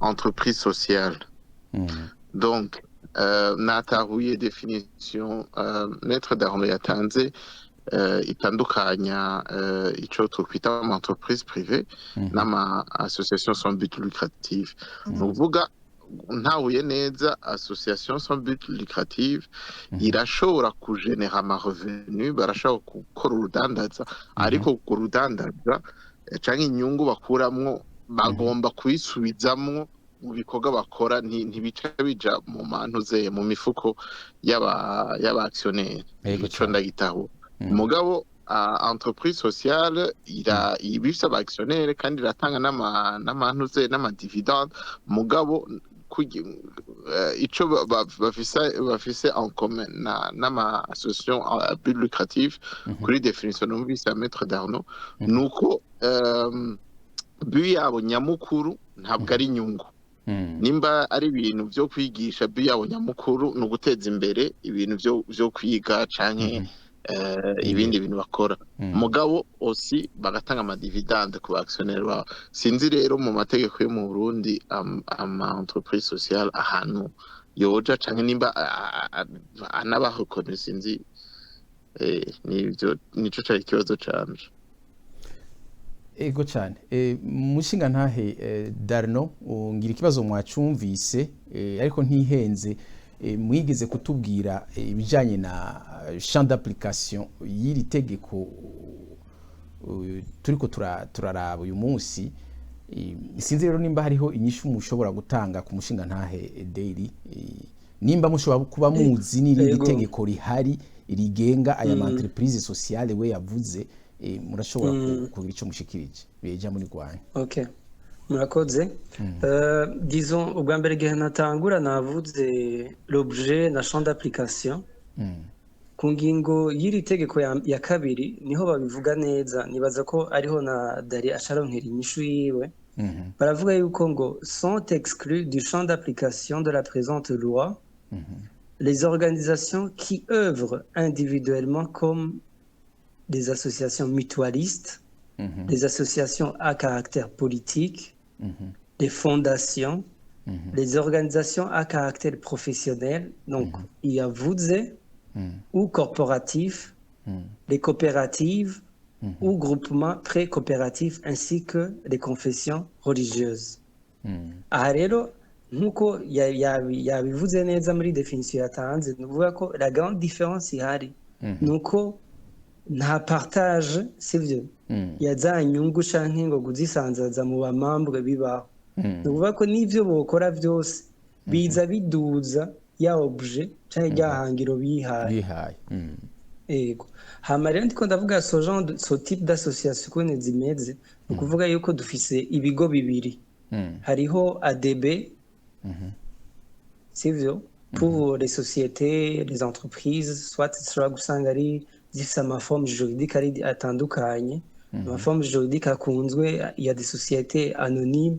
entreprise sociale donc natahuye definition maître d'armes yatanze itandukanya ico twokwita ama entreprise privée n'ama association sans but lucratif nuvuga ntahuye neza association sans but lucratif irashobora kugenera ama revenu barashobora gukora urudandaza ariko urwo rudandaza canke inyungu bakuramwo bagomba kuyisubizamwo mu bikorwa bakora ntibica bija mu mantuze mu mifuko y'aba actionnaire ico ndagitaho mugabo entreprise sociale ibifise aba actionnaire kandi iratanga n'amantuze n'amadividende mugabo ico bafise en commun n'ama association à but lucratif kuri definition numvise ya maître d'Arnaud nuko but yabo nyamukuru ntabwo ari inyungu nimba ari ibintu byo kwigisha but yabo nyamukuru ni uguteza imbere ibintu byo kwiga canke ibindi bintu bakora mugabo osi bagatanga amadividende ku actionnaire babo sinzi rero mu mategeko yo mu Burundi ama entreprise sociale ahantu yoja canke nimba anabaho kono sinzi nivyo nico cari ikibazo canje ego cyane mushinga ntahe Darno ngira ikibazo mwacumvise ariko ntihenze mwigeze kutubwira ibijanye na champ d'application y'iri tegeko turiko turaraba uyu munsi sinzi rero nimba hariho inyishu mushobora gutanga ku mushinga ntahe Daily nimba mushobora kuba muzi n'iri tegeko rihari rigenga aya entreprise sociale we yavuze murashobora kugira ico mushikirije beja muri Rwanda. Okay. Murakoze. Disons ubwa mbere gihe natangura navuze l'objet na champ d'application. Ku ngingo y'iri tegeko ya kabiri niho babivuga neza nibaza ko ariho na Dari acaronkera inyishu yiwe. Baravuga yuko ngo sont exclus du champ d'application de la présente loi les organisations qui œuvrent individuellement comme des associations mutualistes, des associations à caractère politique, des fondations, les organisations à caractère professionnel, donc il y a VUDZE ou corporatifs, les coopératives ou groupements pré-coopératifs ainsi que les confessions religieuses. Aha rero nkuko yabivuze neza muri definition yatanze nuvuga ko la grande différence ihari nuko nta partage sivyo ya za nyungu canke ngo kuzisanzaza mu bamambwe bibaho nuvuga ko n'ivyo bokora vyose biza biduza ya objet canke ryahangiro bihaye ego hama rero ndiko ndavuga so type d'association kone zimeze ukuvuga yuko dufise ibigo bibiri hariho ADB sivyo pour les sociétés les entreprises soit zishobora gusanga ari zifise amaforme juridique ari atandukanye amaforme juridique akunzwe il y a des sociétés anonymes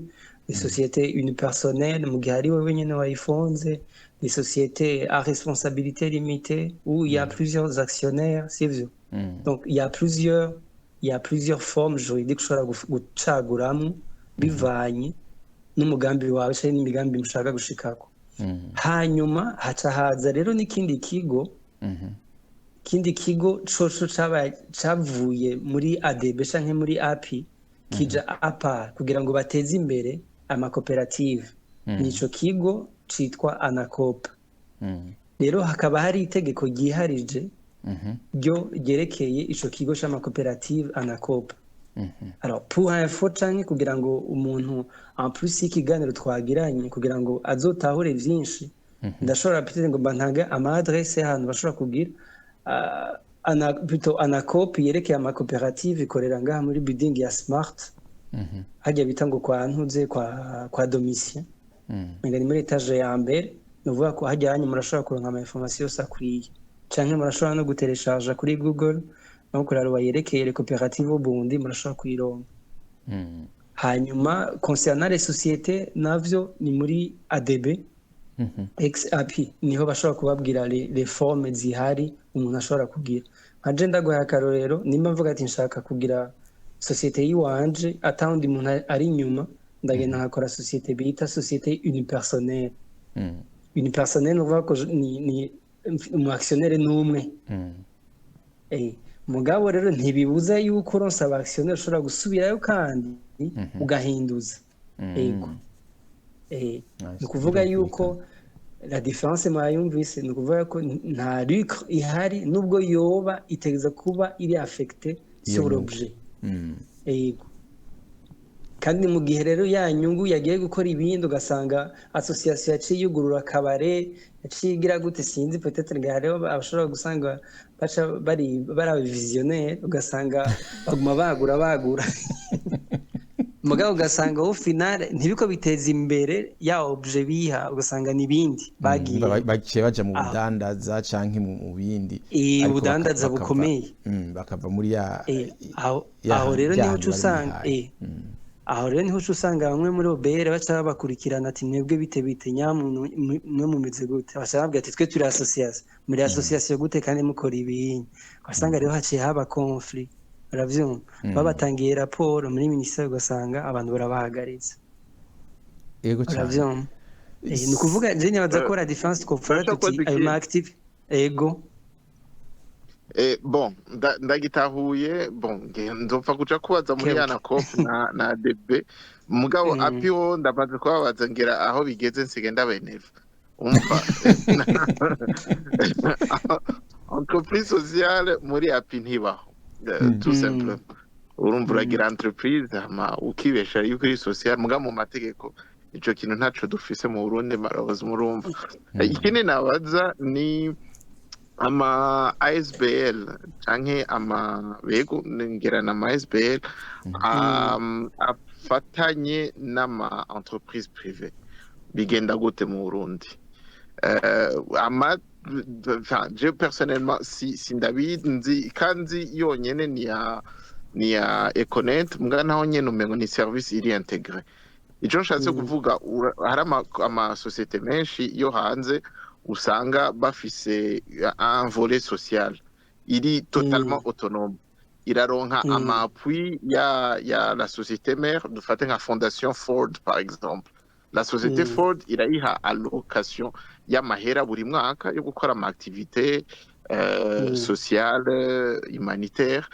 des sociétés unipersonnelles mu gihe ari wewe nyene wayifonze des sociétés à responsabilité limitée où il y a plusieurs actionnaires c'est vrai donc il y a plusieurs formes juridiques ushobora gucaguramwo bivanye n'umugambi wawe cyangwa n'imigambi mushaka gushikako hanyuma haca haza rero n'ikindi kigo coco cavuye muri ADB canke muri API kija APA kugira ngo bateze imbere amakoperative nico kigo citwa ANACOP rero hakaba hari itegeko ryiharije ryo ryerekeye ico kigo c'amakoperative ANACOP. Alors pour info canke kugira ngo umuntu en plus y'ikiganiro twagiranye kugira ngo azotahure vyinshi ndashobora peut-être ngo bantange ama adresse ahantu bashobora kugira plutôt ANACOP yerekeye amakoperative ikorera ngaha muri building ya Smart hajya bita ngo kwa ntuze kwa Domitien ni muri etage ya mbere nuvuga ko hajyanye murashobora kuronka ama information yose akwiye canke murashobora no gutelecharge kuri Google no kurara wayerekeye les coopératives Burundi murashobora kuyironka hanyuma concernant les sociétés navyo ni muri ADB XAP niho bashobora kubabwira les formes zihari umuntu ashobora kugira nkaje ndaguha akarorero nimba mvuga ati nshaka kugira société yiwanje atawundi muntu ari inyuma ndagenda nkakora société bita société unipersonnelle unipersonnelle uvuga ko ni umu actionnaire n'umwe mugabo rero ntibibuza yuko uronse aba actionnaire ushobora gusubirayo kandi ugahinduza yego ni kuvuga yuko la différence mwayumvise ni ukuvuga ko nta lucre ihari nubwo yoba itegeza kuba iri affecté sur l'objet yego kandi mu gihe rero ya nyungu yagiye gukora ibindi ugasanga association yaciye yugurura akabare yaciye igira gute sinzi peut-être ngo hariho abashobora gusanga baca bari visionnaire ugasanga baguma bagura mugabo ugasanga au final ntibiko biteza imbere ya objet biha ugasanga nibindi bagiye baje mu budandaza canke mu bindi ubudandaza bukomeye bakava muri ya aho rero niho usanga aho rero niho usanga bamwe muri obere baca babakurikirana ati mwebwe bite nyamuntu mwe mumize gute bashaka ati twe turi association muri association gute kandi mukora ibintu basanga rero haciye haba conflit uravyumva babatangiye raporo muri ministère ugasanga abantu barabahagaritse yego cyane ni kuvuga je nyabaza ko la différence confort tuti ayo ma active yego bon ndagitahuye bon nzopfa kuca kubaza muri Anacop na ADB mugabo apiho ndamaze kubabaza ngira aho bigeze nsige ndabeneva umva entreprise sociale muri api ntibaho tout simplement urumva uragira entreprise ama ukibesha yuko iri social mugabo mu mategeko ico kintu ntaco dufise mu Burundi marozi murumva ikindi nabaza ni ama ASBL canke ama bego ngerana ama ASBL afatanye n'ama entreprise privée bigenda gute mu Burundi ama je personnellement si ndabizi kandi yonyene ni ya Econet mugana naho nyene umengo ni service iri intégré ico nshatse kuvuga hari ama société menshi yo hanze usanga bafise un volet social iri totalement autonome iraronka ama appui ya la société mère dufate nka fondation Ford par exemple la société Ford irayiha allocation y'amahera buri mwaka yo gukora ama activité sociale humanitaire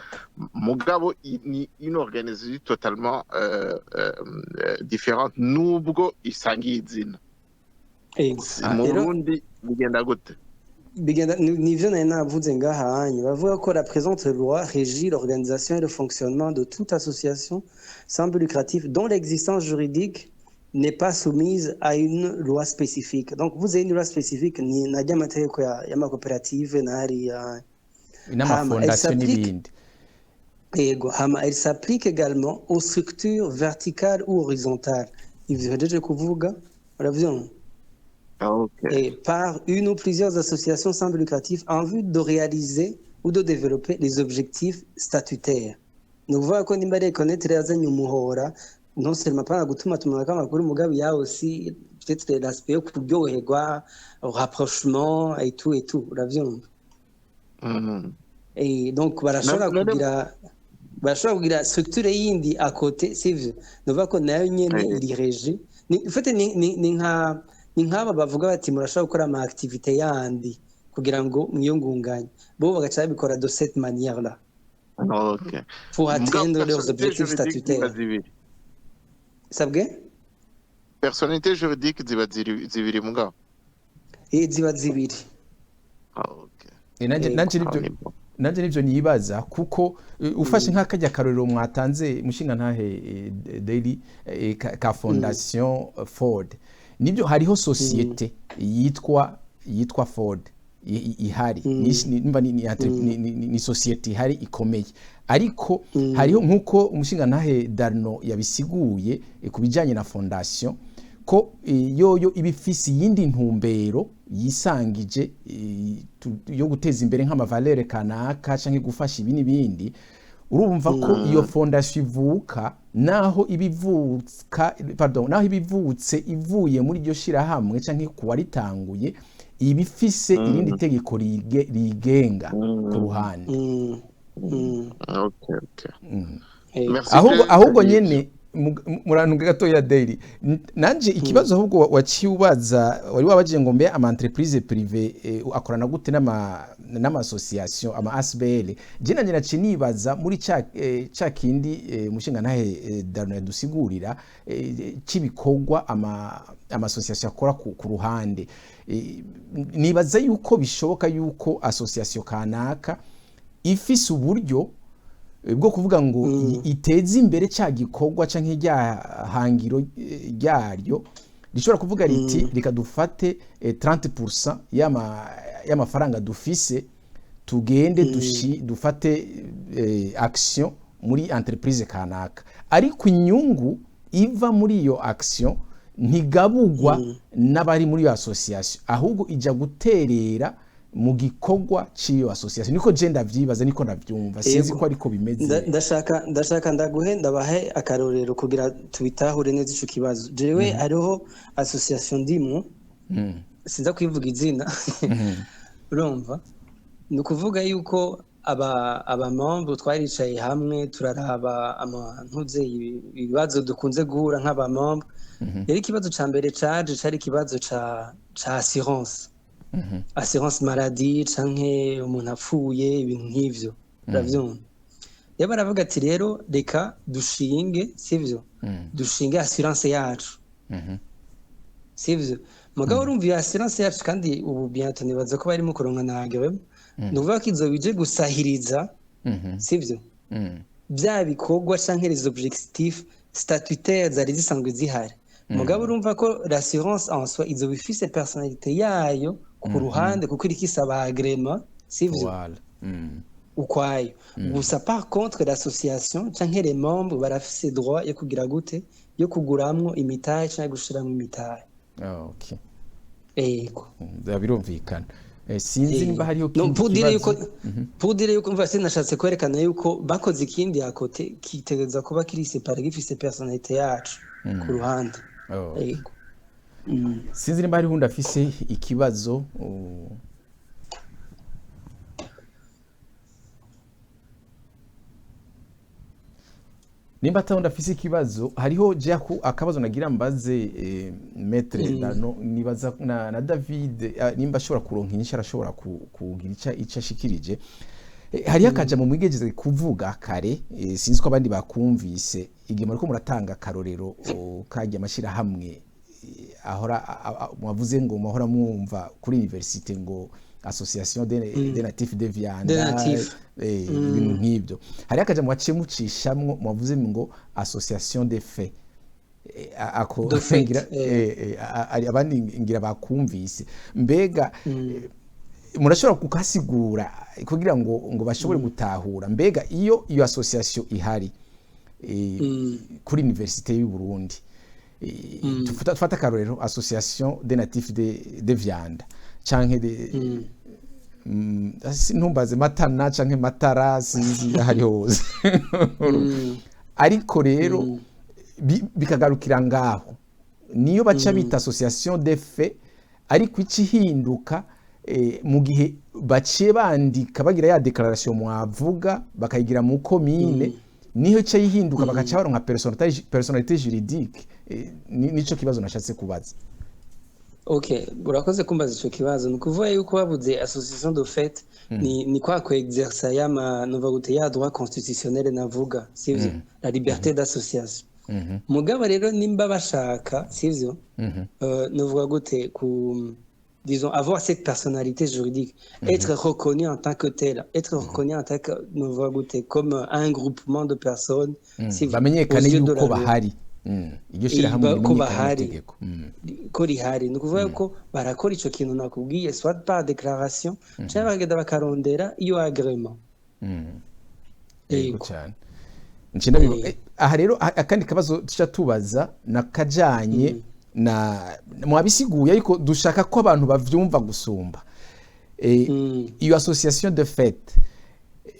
mugabo ni une organisation totalement différente nubwo isangiye izina mu Burundi bigenda gute bigenda nivyo nari navuze ngahanye bavuga ko la présente loi régit l'organisation et le fonctionnement de toute association sans but lucratif dont l'existence juridique n'est pas soumise à une loi spécifique. Donc vous avez une loi spécifique ni najya amategeko ya ma coopérative nari elle s'applique également aux structures verticales ou horizontales. Ivyo hejeje kuvuga uravyumva et par une ou plusieurs associations sans but lucratif en vue de réaliser ou de développer les objectifs statutaires. Nous voyons qu'on nimba reconnaître yazanye umuhora non seulement pas gutuma tumanaka amakuru mugabo ya aussi peut-être l'aspect yo kuryoherwa rapprochement et tout uravyumva et donc barashobora kugira structure yindi à côté sivyo nova ko nayo nyene iri régie en fait ni nk'aba bavuga bati murashobora gukora ama activité yandi kugira ngo mwiyungunganye bo bagaca babikora de cette manière là pour atteindre leurs objectifs statutaires. Sabwe personnalité juridique ziba zibiri mugabo ziba zibiri nanje nivyo nibaza kuko ufashe nk'akajya karorero mwatanze mushinga ntahe daily ka fondation Ford nibyo hariho société yitwa Ford ihari ni société ihari ikomeye ariko hariho nkuko umushinga ntahe Darno yabisiguye kubijanye na fondation ariko yoyo ibifisi yindi ntumbero yisangije yo guteza imbere nk'amavalere kanaka canke gufasha ibi n'ibindi, urumva ko iyo fondation ivuka naho ibivutse ivuye muri iryo shirahamwe canke kuwaritanguye ibifise irindi tegeko rigenga ku ruhande. ahubwo nyene murantunga gatoya Daily, nanje ikibazo ahubwo waciye ubaza wari wabaje ngo mbe ama entreprise privé akorana gute n'ama association ama ASBL, je nanje naciye nibaza muri ca kindi mushinga ntahe Darno dusigurira cibikorwa ama association akora ku ruhande. Nibaza yuko bishoboka yuko association kanaka ifise uburyo bwo kuvuga ngo iteze imbere cya gikorwa canke hangiro ryaryo rishobora kuvuga riti reka dufate 30% y'amafaranga dufise tugende dufate action muri entreprise kanaka, ariko inyungu iva muri iyo action ntigabugwa n'abari muri iyo association, ahubwo ija guterera mu gikorwa ciyo association. Niko je ndavyibaza, niko ndavyumva, sinzi ko ariko bimeze. ndashaka ndaguhenda bahe akarorero kugira tubitahure neza ico kibazo. Jewe hariho association ndimo sinza kwivuga izina urumva, ni ukuvuga yuko aba membre twaricaye hamwe turaraba amantuze ibibazo dukunze guhura nk'aba membre. Yari ikibazo ca mbere cari ikibazo ca assurance, assurance maladie canke umuntu apfuye, ibintu nk'ivyo uravyumva. Rero baravuga ati rero reka dushinge, sivyo, dushinge assurance yacu, sivyo. Mugabo urumva iyo assurance yacu kandi ubu bientôt nibaza ko barimo kuronka nagewemo, ni ukuvuga ko izo bije gusahiriza, sivyo, bya bikorwa canke les objectifs statutaires zari zisanzwe zihari. Mugabo urumva ko l'assurance en soi izo bifise personnalité yayo ku ruhande kuko iriko isaba agrément, sivyo, ukwayo. Gusa par contre l'association canke les membres barafise droit yo kugira gute, yo kuguramwo imitahe canke gushiramwo imitahe. Okay. Ego. Birumvikana. Sinzi nimba hariho pudire yuko mva sinashatse kwerekana yuko bakoze ikindi yakote kitegereza kuba kiri séparé gifise personnalité yacu ku ruhande. Ego. Sinzi nimba hariho ndafise ikibazo nimba atawundi afise ikibazo. Hariho jaku akabazo nagira mbaze Maître Darno, nibaza na David nimba ashobora kuronka inyishu arashobora kugira ica ashikirije. Hariho akaja mu mwigeze kuvuga kare, sinzi ko abandi bakumvise igihe mariko muratanga karorero kajya amashira hamwe ahora mwavuze ngo mahora mwumva kuri université ngo association des natifs de Vianda, ibintu nk'ibyo. Hari akaja mu waciye mucishamwo mwavuze ngo association des faits, ako ngira abandi ngira bakumvise. Mbega murashobora kukasigura kugira ngo bashobore gutahura, mbega iyo association ihari kuri université y'u Burundi, tufata karorero association des natifs de Vianda canke ntumbaze Matana canke Matara, sinzi ahari hose ariko rero bikagarukira ngaho niyo baca bita association des faits, ariko ikihinduka mu gihe baciye bandika bagira ya declaration mwavuga bakayigira mu commune, niho cyo yihinduka bagaca baronka personnalité juridique. Nico kibazo nashatse kubaza. Okay, urakoze kumbaza ico kibazo. Nukuvuga yuko bavuze association de fait ni kwa exercer yama nova gute ya droit constitutionnel navuga, sivyo, la liberté d'association. Mugabo rero nimba bashaka, sivyo, novuga gute disons avoir cette personnalité juridique, être reconnu en tant que tel, être reconnu en tant que novuga gute comme un groupement de personnes, sivyo, bamenyekane yuko bahari. Iryo shira hamwe n'amategeko ko rihari. Ni ukuvuga ko barakora ico kintu nakubwiye soit par déclaration cyangwa bagenda bakarondera iyo agrément. Ego cyane. Aha rero akandi kabazo tuca tubaza nakajanye mwabisiguye ariko dushaka ko abantu bavyumva gusumba iyo association de fait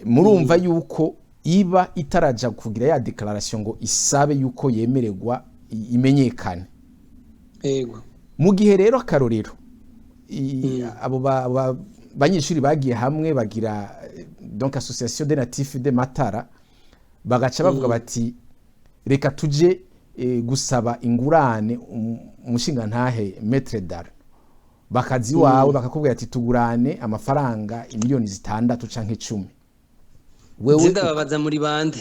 murumva yuko iba itaraja kugira ya declaration ngo isabe yuko yemererwa imenyekane. Yego. Mu gihe rero akarorero abo banyeshuri bagiye hamwe bagira donc association des natifs de Matara bagaca bavuga bati reka tuje gusaba ingurane umushinga ntahe Maître Dar bakazi wawe bakakubwira ati tugurane amafaranga miliyoni 6 canke 10 wewe ndababaza muri bande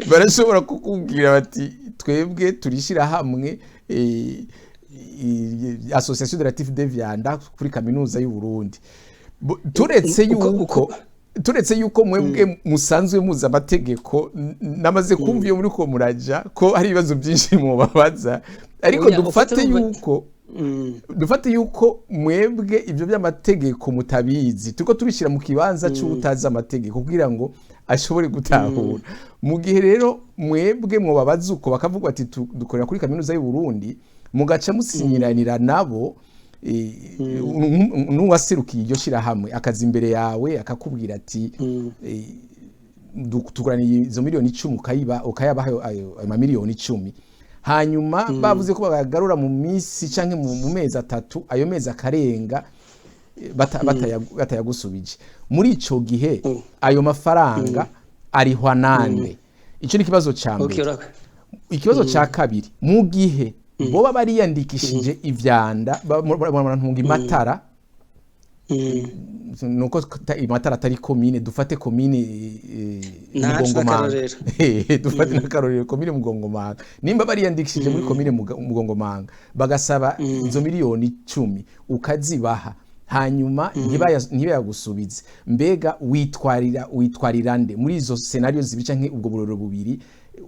barashobora kukubwira bati twebwe turishira hamwe association de natifs de Vyanda kuri kaminuza y'u Burundi turetse yuko mwebwe musanzwe muza amategeko namaze kumva iyo muri ko muraja ko hari ibibazo byinshi mu babaza ariko dufate yuko mwebwe ibyo by'amategeko mutabizi turiko tubishira mu kibanza cy'utazi amategeko kugira ngo ashobore gutahura mu gihe rero mwebwe mu babaza uko bakavuga ati dukorera kuri kaminuza y'u Burundi mugaca musinyiranira nabo n'uwaserukiye iryo shira hamwe akazi imbere yawe akakubwira ati tuguraniye izo miliyoni 10 ukayabaho ayo miliyoni 10 hanyuma bavuze ko bagarura mu minsi canke mu mezi 3 ayo mezi akarenga batayagusubije muri ico gihe ayo mafaranga arihwa nande. Ico ni kibazo ca mbere. Ikibazo ca kabiri mu gihe boba bariyandikishije ivyanda barantunga Matara nuko Matara atari commune dufate commune Mugongomanga dufate nakarorero commune Mugongomanga nimba bariyandikishije muri commune Mugongomanga bagasaba izo miliyoni 10 ukazibaha hanyuma ntibayagusubize mbega witwarira nde muri izo scenario zibica nke ubwo buroro bubiri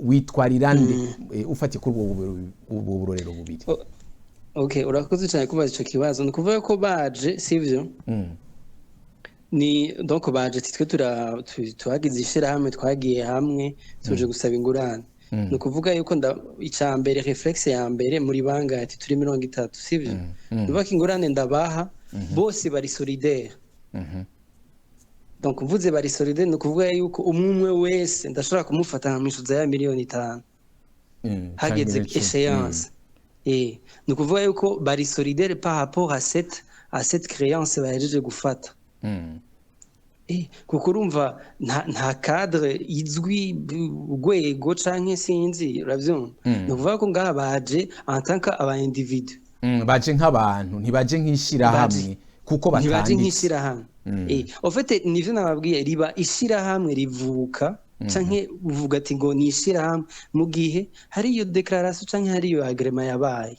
witwarira nde ufatiye kuri ubwo burorero bubiri. Okay, urakoze cyane kubaza ico kibazo ni kuvuga ko baje sivyo ni donc baje titwe twagize ishira hamwe twagiye hamwe tuje gusaba ingurane ni kuvuga yuko icambere reflexe ya mbere muri banga ati turi 30 sivyo bivuga ko ingurane ndabaha bose bari solidaire donc mvuze bari solidaire ni kuvuga yuko umwe wese ndashobora kumufata nka mishuza ya miliyoni 5 hageze échéance ni kuvuga yuko bari solidaire par rapport à cette créance bahejeje gufata kuko urumva nta cadre izwi urwego canke sinzi uravyumva ni kuvuga ko ngaha baje en tant que aba individu baje nk'abantu ntibaje nk'ishira hamwe kuko batanditse ntibaje nk'ishira hamwe en fait nivyo nababwiye riba ishira hamwe rivuka canke uvuga ati ngo nishira hamwe mu gihe hari iyo declaration canke hari iyo agreement yabaye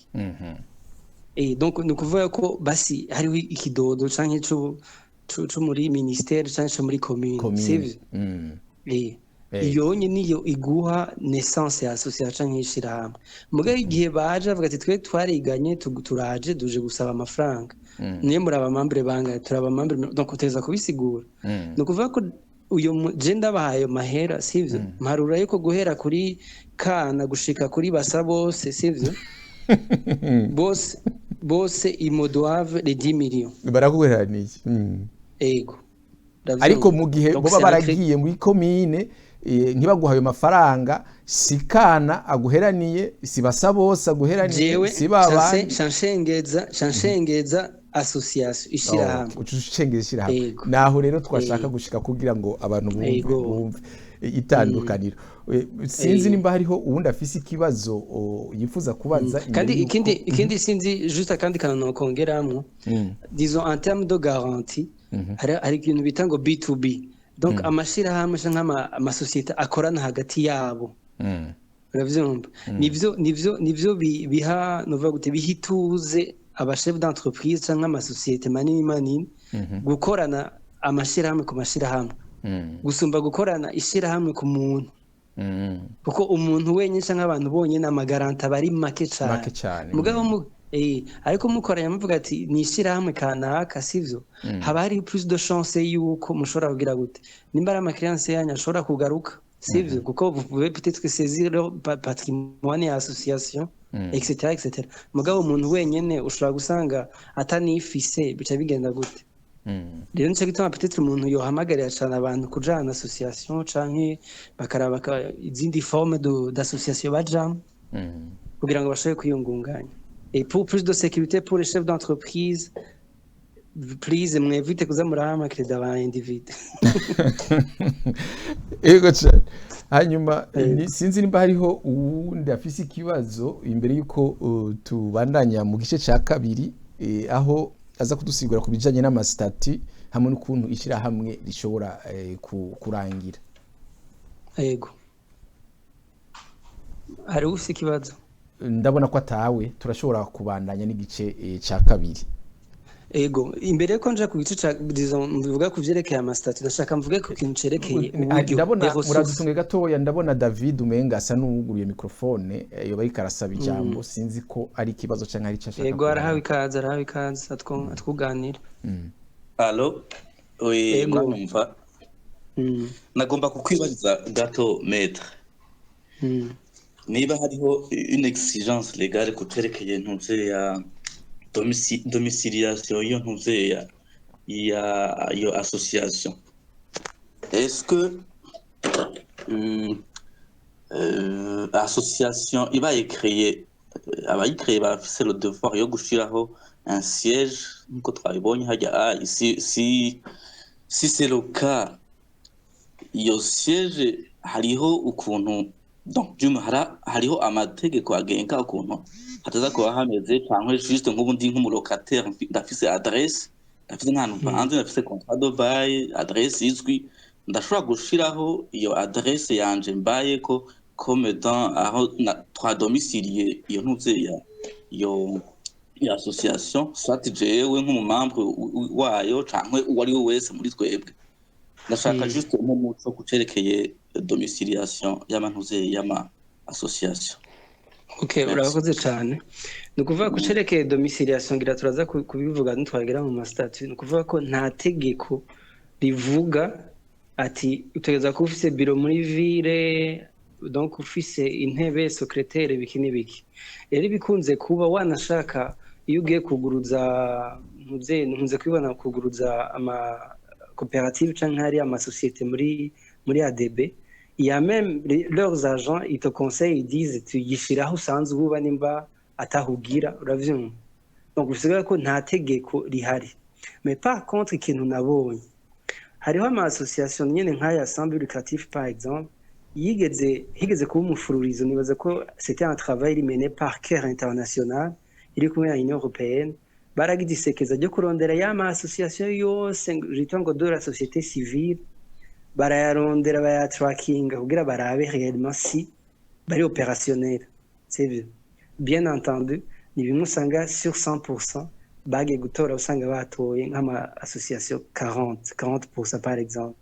donc ni kuvuga ko basi hariho ikidodo canke cyo muri ministère canke cyo muri commune sivyo iyo niyo iguha naissance ya association canke ishira hamwe mugahe igihe baje avuga ati twe twariganye turaje duje gusaba amafaranga niye muri abamambere banga turabamambere donc uteza kubisigura ni kuvuga ko uyo genda bahaye mahera sivyo mparura yuko guhera kuri kana gushika kuri basa bose sivyo bose imodoave les 10 millions barakuheraniye ego ariko mu gihe boba baragiye muri commune ntibaguhaye mafaranga sikana aguheraniye sibasa bose aguheraniye sibaba chanshengeza association ishira hamwe ucushengeza ishira hamwe naho rero twashaka gushika kugira ngo abantu bumve itandukaniro sinzi nimba hariho ubundi afise ikibazo yifuza kubaza kandi ikindi sinzi juste kandi kana kongeramwo disons en termes de garantie hari ikintu bita ngo B2B donc amashira hamwe canke amasosiyete akorana hagati yabo uravyumva nivyo biha novuga gute bihituze abachef d'entreprise canke amasosiyete manini gukorana amashirahamwe ku mashirahamwe gusumba gukorana ishirahamwe ku muntu kuko umuntu wenyine canke abantu bonyene amagaranta bari make cyane mugabo ariko mukoranye muvuga ati ni ishirahamwe kanaka sivyo haba hari plus de chance yuko mushobora kugira gute nimba ari amaklience yanyu ashobora kugaruka c'est vrai kuko vous pouvez peut-être saisir leur patrimoine et association etc etc mugabo umuntu wenyene ushobora gusanga atanifise bica bigenda gute rero nico gituma peut-être umuntu yohamagarira cyane abantu kujana association canke bakaraba izindi forme d'association bajam kugira ngo bashobore kwiyungunganya et pour plus de sécurité pour les chefs d'entreprise please mwevite kuza murahama crédit aba individu ego cyane hanyuma sinzi nimba hariho uwundi afise ikibazo imbere yuko tubandanya mu gice ca kabiri aho aza kudusigura ku bijanye n'amasitati hamwe n'ukuntu ishira hamwe rishobora kurangira. Ego hari ufise ikibazo ndabona ko atawe turashobora kubandanya n'igice ca kabiri. Ego imbere ko nje ku gice ca mvuga ku vyerekeye amasitati ndashaka mvuge ku kintu cerekeye ndabona muradutunge gatoya ndabona David umenga asa n'uguruye mikrofone yoba ikarasaba ijambo sinzi ko ari ikibazo canke ari cashaka. Ego arahawe ikaze atwuganira. Allo oui mwumva nagomba kukwibariza gato maître niba hariho une exigence légale kuterekeye ntuze ya domiciliation iyo ntuze ya association est-ce que association iba créée bafise le devoir yo gushiraho un siège nko twabibonye hajya si c'est le cas iyo siège hariho ukuntu donc hariho amategeko agenga ukuntu hataza kuba hameze cyangwa juste nk'ubundi nk'umulocataire ndafise adresse ndafise nk'ahantu mpanze ndafise contrat de bail adresse izwi ndashobora gushiraho iyo adresse yanje mbaye ko comme dans aho trois domicilier iyo ntuze iyo association soit jewe nk'umumembre wayo cyangwa uwari we wese muri twebwe ndashaka juste nk'umuco kucerekeye domiciliation y'amantuze y'ama association. Okay, urakoze cyane. Nukuvuga ko cerekeye domiciliation ngira turaza kubivuga ntitwagera mu statut. Nukuvuga ko nta tegeko rivuga ati utegeza ko ufise bureau muri ville donc ufise intebe secrétaire biki. Rero bikunze kuba wanashaka iyo ugiye kuguruza ntuze kwibona kuguruza ama coopérative canke hari ama société muri ADB. Il y a même leurs agents, ils te conseillent, ils disent tu yishiraho usanzwe uba nimba atahugira uravyumva. Donc bisigara ko nta tegeko rihari. Mais par contre ikintu nabonye hariho ama association nyene nk'aya Assemblée lucrative par exemple higeze kuba umufururizo nibaza ko c'était un travail mené par Care International iri kumwe na Union Européenne baragidisekeza ryo kurondera y'ama association yose jitwa ngo de la société civile barayarondera bayatrackinga kugira barabe réellement si bari opérationnel. C'est bien entendu ni bimwe usanga sur 100% bagiye gutora usanga batoye nk'ama association 40% par exemple.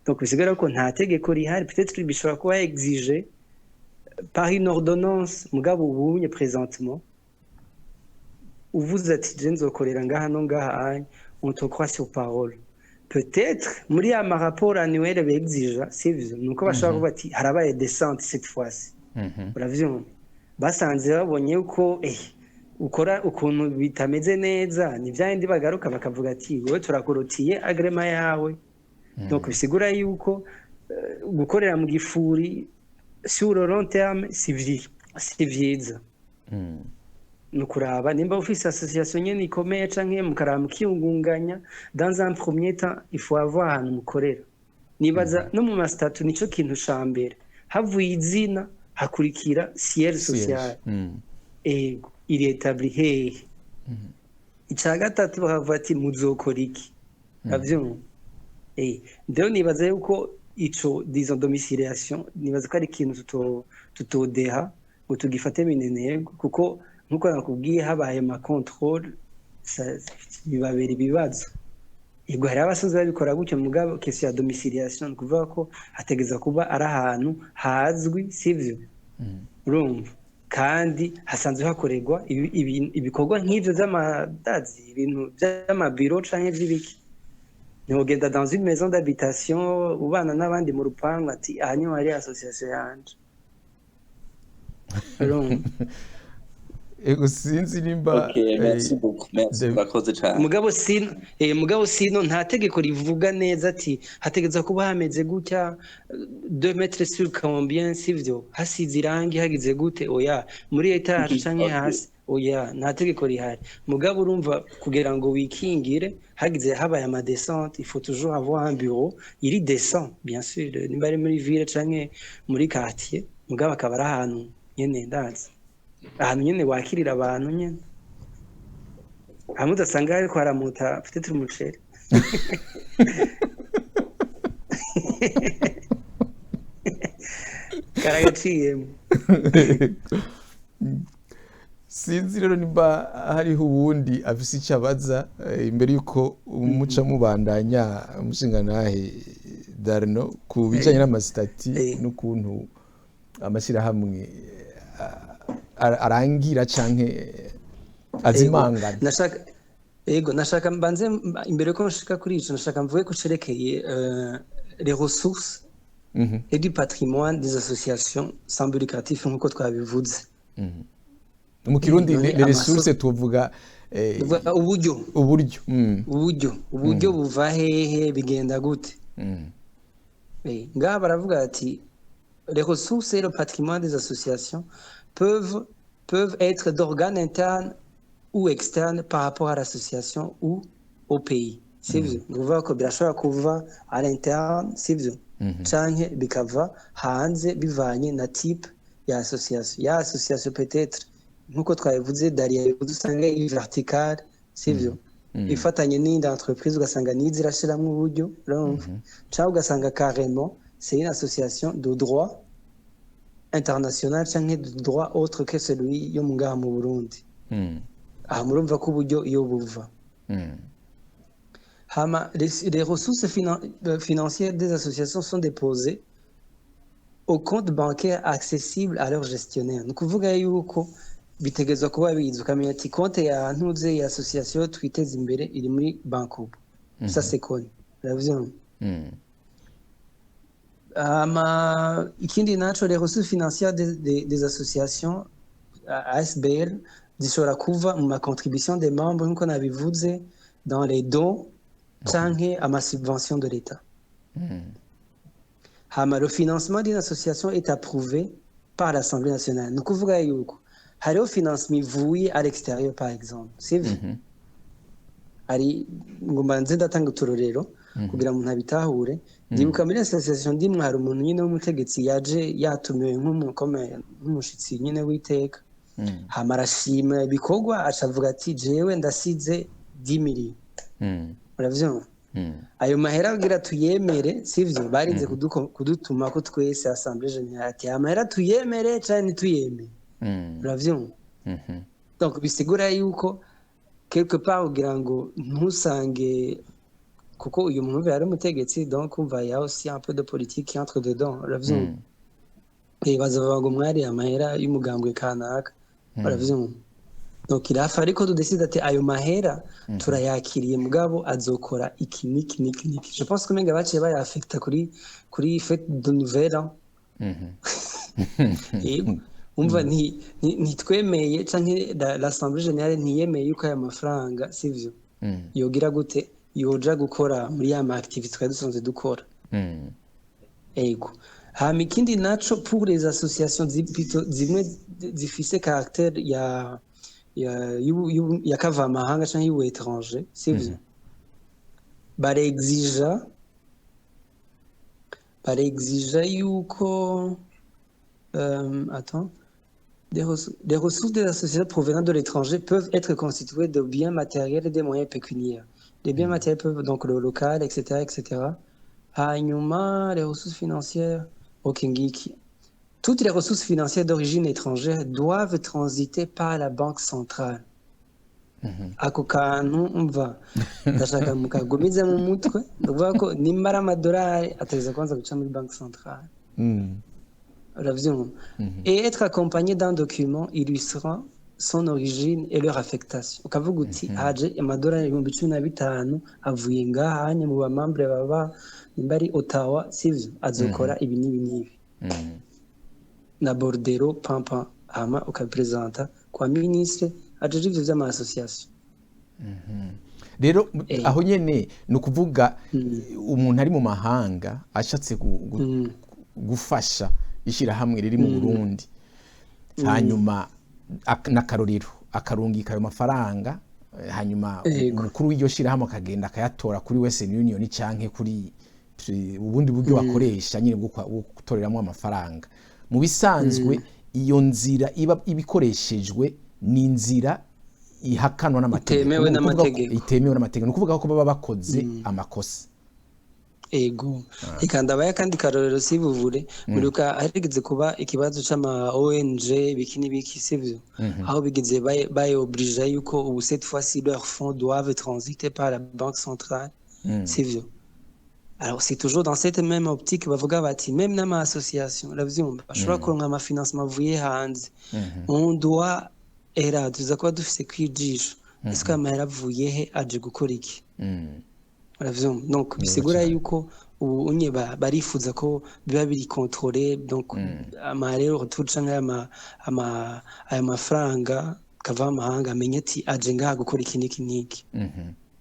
Donc bisigara ko nta tegeko rihari peut-être bishobora kuba exigé par une ordonnance mugabo ubunye présentement uvuze ati je nzokorera ngaha no ngaha on te croit sur parole. Peut-être muri ama rapport annuel bexija sivyo nuko bashaka kuba ati harabaye descente cette fois-ci. Uravyumva basanze babonye uko ukora ukuntu bitameze neza ni byandi bagaruka bakavuga ati wowe turakorotiye agrema yawe. Donc bisigura yuko gukorera mu gifuri sur le long terme si vyiza. Nukuraba nimba ufise association nyene ikomeye canke mukaraba mukiyungunganya dans un premier temps il faut avoir ahantu mukorera nibaza no mu mastatut nico kintu cambere havuye izina hakurikira siège social ego il est établi hehe ica gatatu bakavuga ati muzokora iki avyumva ndewe nibaza yuko ico disons domiciliation nibaza ko ari ikintu tutodeha ngo tugifate mineneko kuko nkuko nakubwiye habaye ma contrôle bibabera ibibazo yego hari abasanzwe babikora gutyo mugabo question ya domiciliation kuvuga ko hategeza kuba ari ahantu hazwi sivyo urumva kandi hasanzwe hakorerwa ibikorwa nk'ivyo vy'amadazi ibintu vy'amabiro canke vy'ibiki ntugenda dans une maison d'habitation ubana n'abandi mu rupangu ati hanyuma hari association yanje ego sinzi nimba merci beaucoup merci bakoze cyane mugabo sino nta tegeko rivuga neza ati hategeza kuba hameze gutya 2 mètres sur combien sivyo hasize irangi hagize gute oya muri etage canke hasi oya nta tegeko rihari mugabo urumva kugira ngo wikingire hagize habaye ama descente il faut toujours avoir un bureau il descend bien sûr nimba ari muri ville canke muri quartier mugabo akaba ari ahantu nyene ndazi ahantu nyene wakirira abantu nyene hamwe udasanga ariko haramuta peut-être umuceri karagaciyemo sinzi rero nimba hariho ubundi afise icyo abaza imbere y'uko umuca mubandanya umushingantahe Darno ku bijyanye n'amasitati n'ukuntu amashyirahamwe arangira canke azimangana nashaka mbanze imbere ko nshika kuri ico nashaka mvuge ko cerekeye les ressources et du patrimoine des associations sans but lucratif nkuko twabivuze mu kirundi les ressources tuvuga uburyo buva hehe bigenda gute ngaha baravuga ati les ressources et le patrimoine des associations peuvent être d'organes internes ou externes par rapport à l'association ou au pays. C'est vrai. Nous voyons que birashobora kuva à l'interne, c'est vrai. Canke bikava hanze bivanye na type ya association. Ya association peut-être nkuko twabivuze Daria udusanga iri vertical, c'est vrai. Ifatanye n'indi entreprise ugasanga nizi irashiramwe uburyo, urumva. Cyangwa ugasanga carrément c'est une association de droit international canke de droit autre que celui yo mungaha mu Burundi. Murumva ko uburyo iyo buva. Les ressources financières des associations sont déposées au compte bancaire accessible à leur gestionnaire. Ni kuvuga yuko bitegezwa kuba bizwi ukamenya ati konte ya ntuze ya association twiteze imbere iri muri Bankubu. Ça c'est connu. Uravyumva? Ikindi naco les ressources financières des associations ASBL zishobora kuva mu ma contribution des membres nkuko nabivuze dans les dons canke ama subvention de l'État. Le financement d'une association est approuvé par l'Assemblée nationale. Ni kuvuga yuko hariho financement ivuye à l'extérieur par exemple, c'est vrai. Ari ngomba nze ndatanga uturorero kugira umuntu abitahure. Ndibuka muri association ndimwe hari umuntu nyine w'umutegetsi yaje yatumiwe nk'umushitsi nyine w'iteka hama arashima ibikorwa acavuga ati jewe ndasize 10 millions. Uravyumva? Ayo mahera agira tuyemere sivyo barinze kudutuma ko twese assemblée générale ati amahera tuyemere cyane tuyemere. Uravyumva? Donc bisigura yuko quelque part ugira ngo ntusange kuko uyu muntu yari umutegetsi donc umva ya aussi un peu de politique qui entre dedans uravyumva. Bazavuga ngo mwari amahera y'umugambwe kanaka uravyumva. Donc irafa ariko tudeside ati ayo mahera turayakiriye mugabo azokora iki niki. Je pense que menga baciye bayafecta kuri fête de nouvelle an. Umva ntitwemeye canke l'assemblée générale ntiyemeye yuko aya mafaranga sivyo yogira gute yoja gukora muri ya activité twari dusanzwe dukora. Ego hama ikindi naco pour les associations zimwe zifise caractère ya kavamahanga canke y'u étranger sivyo barexija yuko les ressources des associations provenant de l'étranger peuvent être constituées de biens matériels et des moyens pécuniaires. Les biens matériels peuvent donc le local, etc., etc. Hanyuma, les ressources financières, toutes les ressources financières d'origine étrangère doivent transiter par la banque centrale. Ako kantu umva ndashaka mukagumize mu mutwe uvuga ko nimara amadolari atageza kwanza guca muri banque centrale. Et être accompagné d'un document illustrant son origine et leur affectation ukavuga uti haje amadolari 15,000 avuye ngahanye mu bamambre baba nimba ari Ottawa sivyo azokora ibi n'ibi n'ibi na Bordero pampa hama ukapresenta kwa ministre ajeje ivyo vy'ama association rero aho nyene no kuvuga umuntu ari mu mahanga ashatse gufasha ishira hamwe riri mu Burundi hanyuma nakarorero akarungika ayo mafaranga hanyuma umukuru w'iryo shira hamwe akagenda akayatora kuri Western Union canke kuri ubundi buryo bakoresha nyine bwo gutoreramo amafaranga mu bisanzwe iyo nzira iba ibikoreshejwe ni inzira ihakanwa n'amategeko itemewe n'amategeko no kuvuga ko baba bakoze amakosa ego ikandabaya kandi karorero sibuvure muruka harigeze kuba ikibazo c'ama ONG bikini biki sivyo aho bigeze baye oblige yuko ubu cette fois-ci leurs fonds doivent transiter par la banque centrale sivyo. Alors c'est toujours dans cette même optique bavuga bati même n'ama association uravyumva bashobora kuronka ama financement avuye hanze on doit era tuza kuba dufise kwijisho ese ko amahera avuye he aje gukora iki uravyumva donc bisigura yuko ubu unye barifuza ko biba biri contrôlé donc amarero retour canke aya mafaranga kava amahanga amenye ati aje ngaha gukora iki n'iki n'iki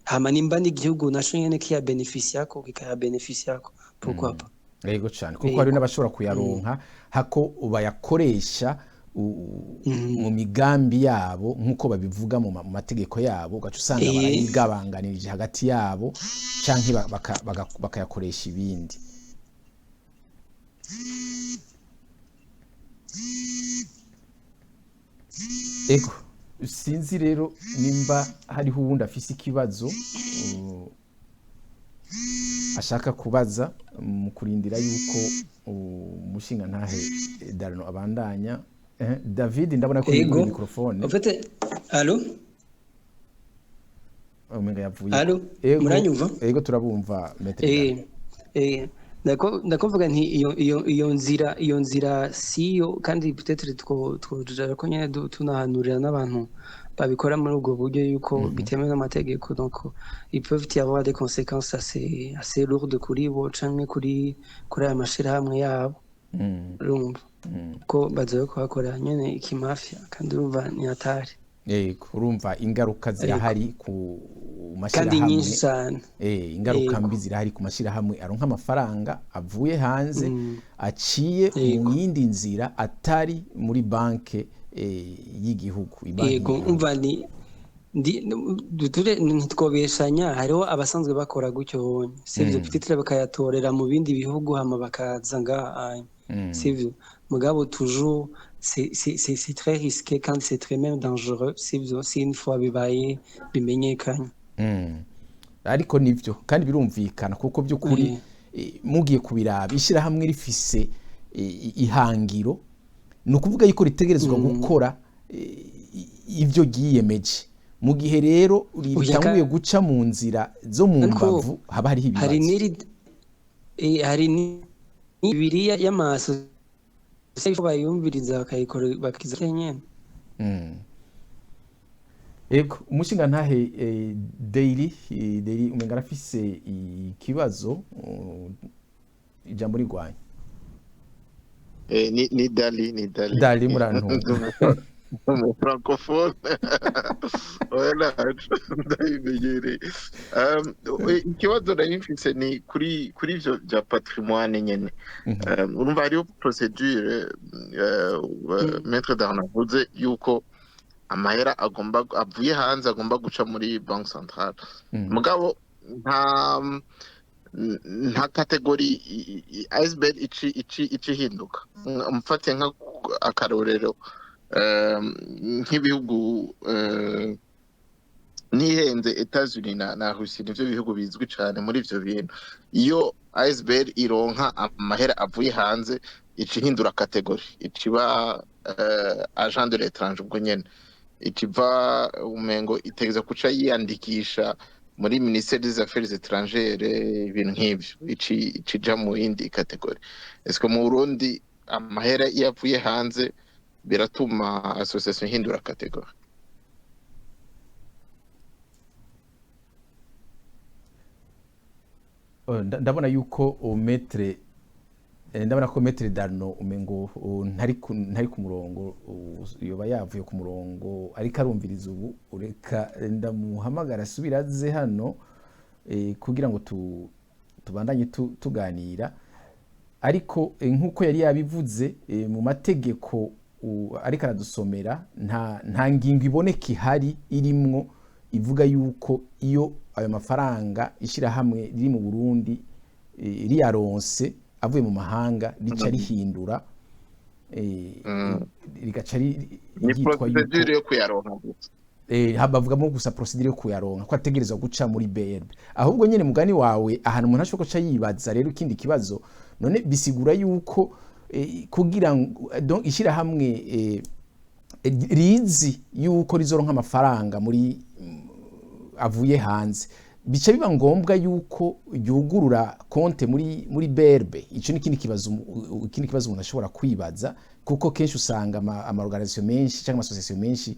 hama nimba n'igihugu naco nyene kiya beneficiako kikaya beneficiako pourquoi pas yego cyane kuko hari n'abashobora kuyaronka hako bayakoresha mu migambi yabo nkuko babivuga mu mategeko yabo gacu usanga barayigabanganirije hagati yabo canke bakayakoresha ibindi ego sinzi rero nimba hariho ubundi afise ikibazo ashaka kubaza mu kurindira yuko umushinga ntahe Darno abandanya David ndabona ko ni microphone en fait allo omenga yavuye allo muranyumva ego turabumva metre ndakuvuga nti iyo nzira siyo kandi peut-être twojara ko nyene tunahanurira n'abantu babikora muri ubwo buryo yuko bitemewe n'amategeko donc ils peuvent y avoir des conséquences assez lourdes kuri bo canke kuri aya mashirahamwe yabo urumva ko bazoye kuhakora nyene ikimafia kandi urumva ni hatari yego urumva ingaruka zirahari ku mashirahamwe kandi nyinshi cyane ingaruka mbi zirahari ku mashirahamwe aronka amafaranga avuye hanze aciye mu yindi nzira atari muri banke y'igihugu yego umva ni ntitwobeshanya hariho abasanzwe bakora gutyo sivyo petitire bakayatorera mu bindi bihugu hama bakaza ngaha sivyo mugabo toujours c'est très risqué quand c'est très même dangereux sivyo si une fois bibaye bimenyekanye ariko nivyo kandi birumvikana kuko by'ukuri mugiye kubiraba ishira hamwe rifise ihangiro no kuvuga yuko ritegerezwa gukora ivyo giyemeje mu gihe rero ritanguye guca mu nzira zo mu mbavu haba hari ibibazo hari bibiriya y'amaso sefo bayumviriza bakayikora bakiza kenyene ego umushinga ntahe daily umenga arafise ikibazo ijambo rigwanya ni dali murantunga mu francophone wala ndayimenyereye ikibazo nari mfise ni kuri ivyo bya patrimoine nyene urumva hariho procedure maître d'arnavuze yuko amahera avuye hanze agomba guca muri banque centrale mugabo nta kategori iceberg ici hinduka mfate nka akarorero nk'ibihugu nihenze Etats-Unis na Russia nivyo bihugu bizwi cyane muri ivyo bintu iyo iceberg ironka amahera avuye hanze ici hindura kategori iciba agent de l'étranger ubwo nyene ikiva umengo itegeza kuca yiyandikisha muri ministère des affaires étrangères ibintu nk'ivyo icija mu yindi kategori est-ce que mu Burundi amahera yavuye hanze biratuma association ihindura category. ndabona yuko metre ndabona ko metre Darno umengo ntari ku murongo yoba yavuye ku murongo ariko arumviriza ubu ureka ndamuhamagara asubiraze hano kugira ngo tubandanye tuganira ariko nkuko yari yabivuze mu mategeko ariko aradusomera nta ngingo iboneka ihari irimwo ivuga yuko iyo ayo mafaranga ishirahamwe riri mu Burundi riyaronse avuye mu mahanga rica rihindura rigaca ryitwa procedure yo kuyaronka habavugamo gusa procedure yo kuyaronka ko ategerezwa guca muri BRB ahubwo nyene mugani wawe ahantu umuntu ashobora guca yibaza rero ikindi kibazo none bisigura yuko kugira donc ishirahamwe rizi yuko rizoronka amafaranga muri avuye hanze bica biba ngombwa yuko yugurura konte muri BRB ico ni kindi kibazo umuntu ashobora kwibaza kuko kenshi usanga ama organisation menshi cyangwa association menshi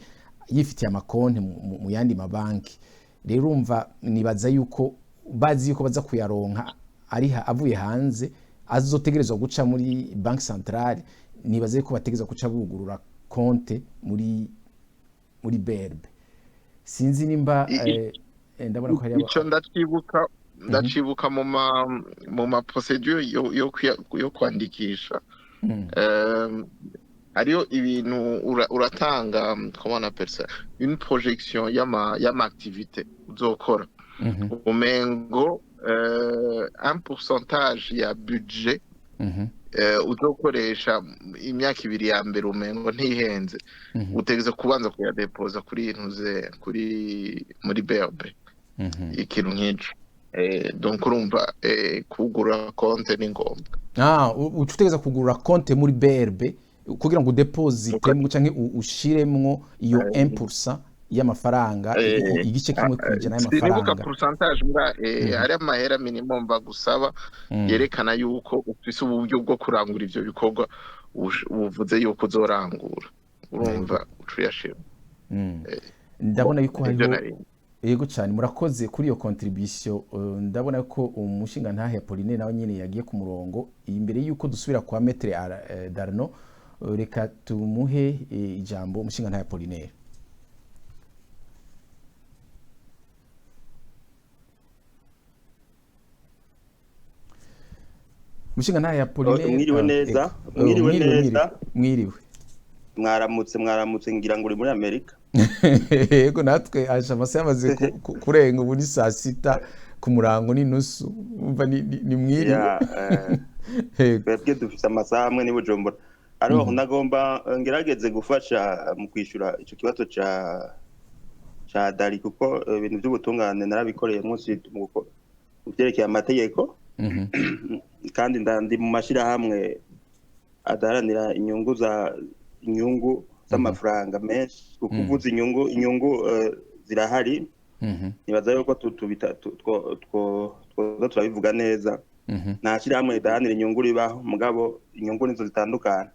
yifitiye amakonte mu yandi mabanki rero urumva nibaza yuko bazi yuko baza kuyaronka ari avuye hanze azotegerezwa guca muri banki centrale nibaza yuko bategerezwa guca bugurura konte muri BRB sinzi nimba ndabona ko hari ico ndacibuka mu ma procedure yo kwandikisha ariyo ibintu uratanga comment on appelle ça une projection y'ama activité uzokora umengo un pourcentage ya budget uzokoresha imyaka 2 ya mbere umengo ntihenze utegeze kubanza kuyadepoza kuri intuze muri BRB ikintu nk'ico donc urumva kugura konte ni ngombwa utegeza kugura konte muri BRB kugira ngo deposite canke ushiremwo iyo 1% y'amafaranga igice kimwe kwijana y'amafaranga sinibuka pourcentage mbwa ari amahera minimum bagusaba yerekana yuko ufise uburyo bwo kurangura ivyo bikorwa uvuze yuko uzorangura urumva ucuyashira ndabona yuko hariho yego cyane murakoze kuri iyo contribution ndabona ko umushinga ntahe Pauline nawe nyine yagiye ku murongo imbere yuko dusubira kwa metre Darno reka tumuhe ijambo umushinga ntahe Pauline umushinga ntahe Pauline mwiriwe neza mwiriwe mwaramutse ngira ngo uri muri Amerika yego natwe aje amasaha yamaze kurenga ubu ni saa 6 ku murango n'inusu umva ni mwiriwe twebwe dufite amasaha amwe ni Bujumbura ariho nagomba ngerageze gufasha mu kwishura ico kibazo ca Dari kuko ibintu by'ubutungane narabikoreye munsi mu byerekeye amategeko kandi ndandi mu mashirahamwe adaharanira inyungu z'amafaranga menshi kukuvuza inyungu zirahari nibaza yuko turabivuga neza nta shirahamwe ridahanira inyungu ribaho mugabo inyungu nizo zitandukana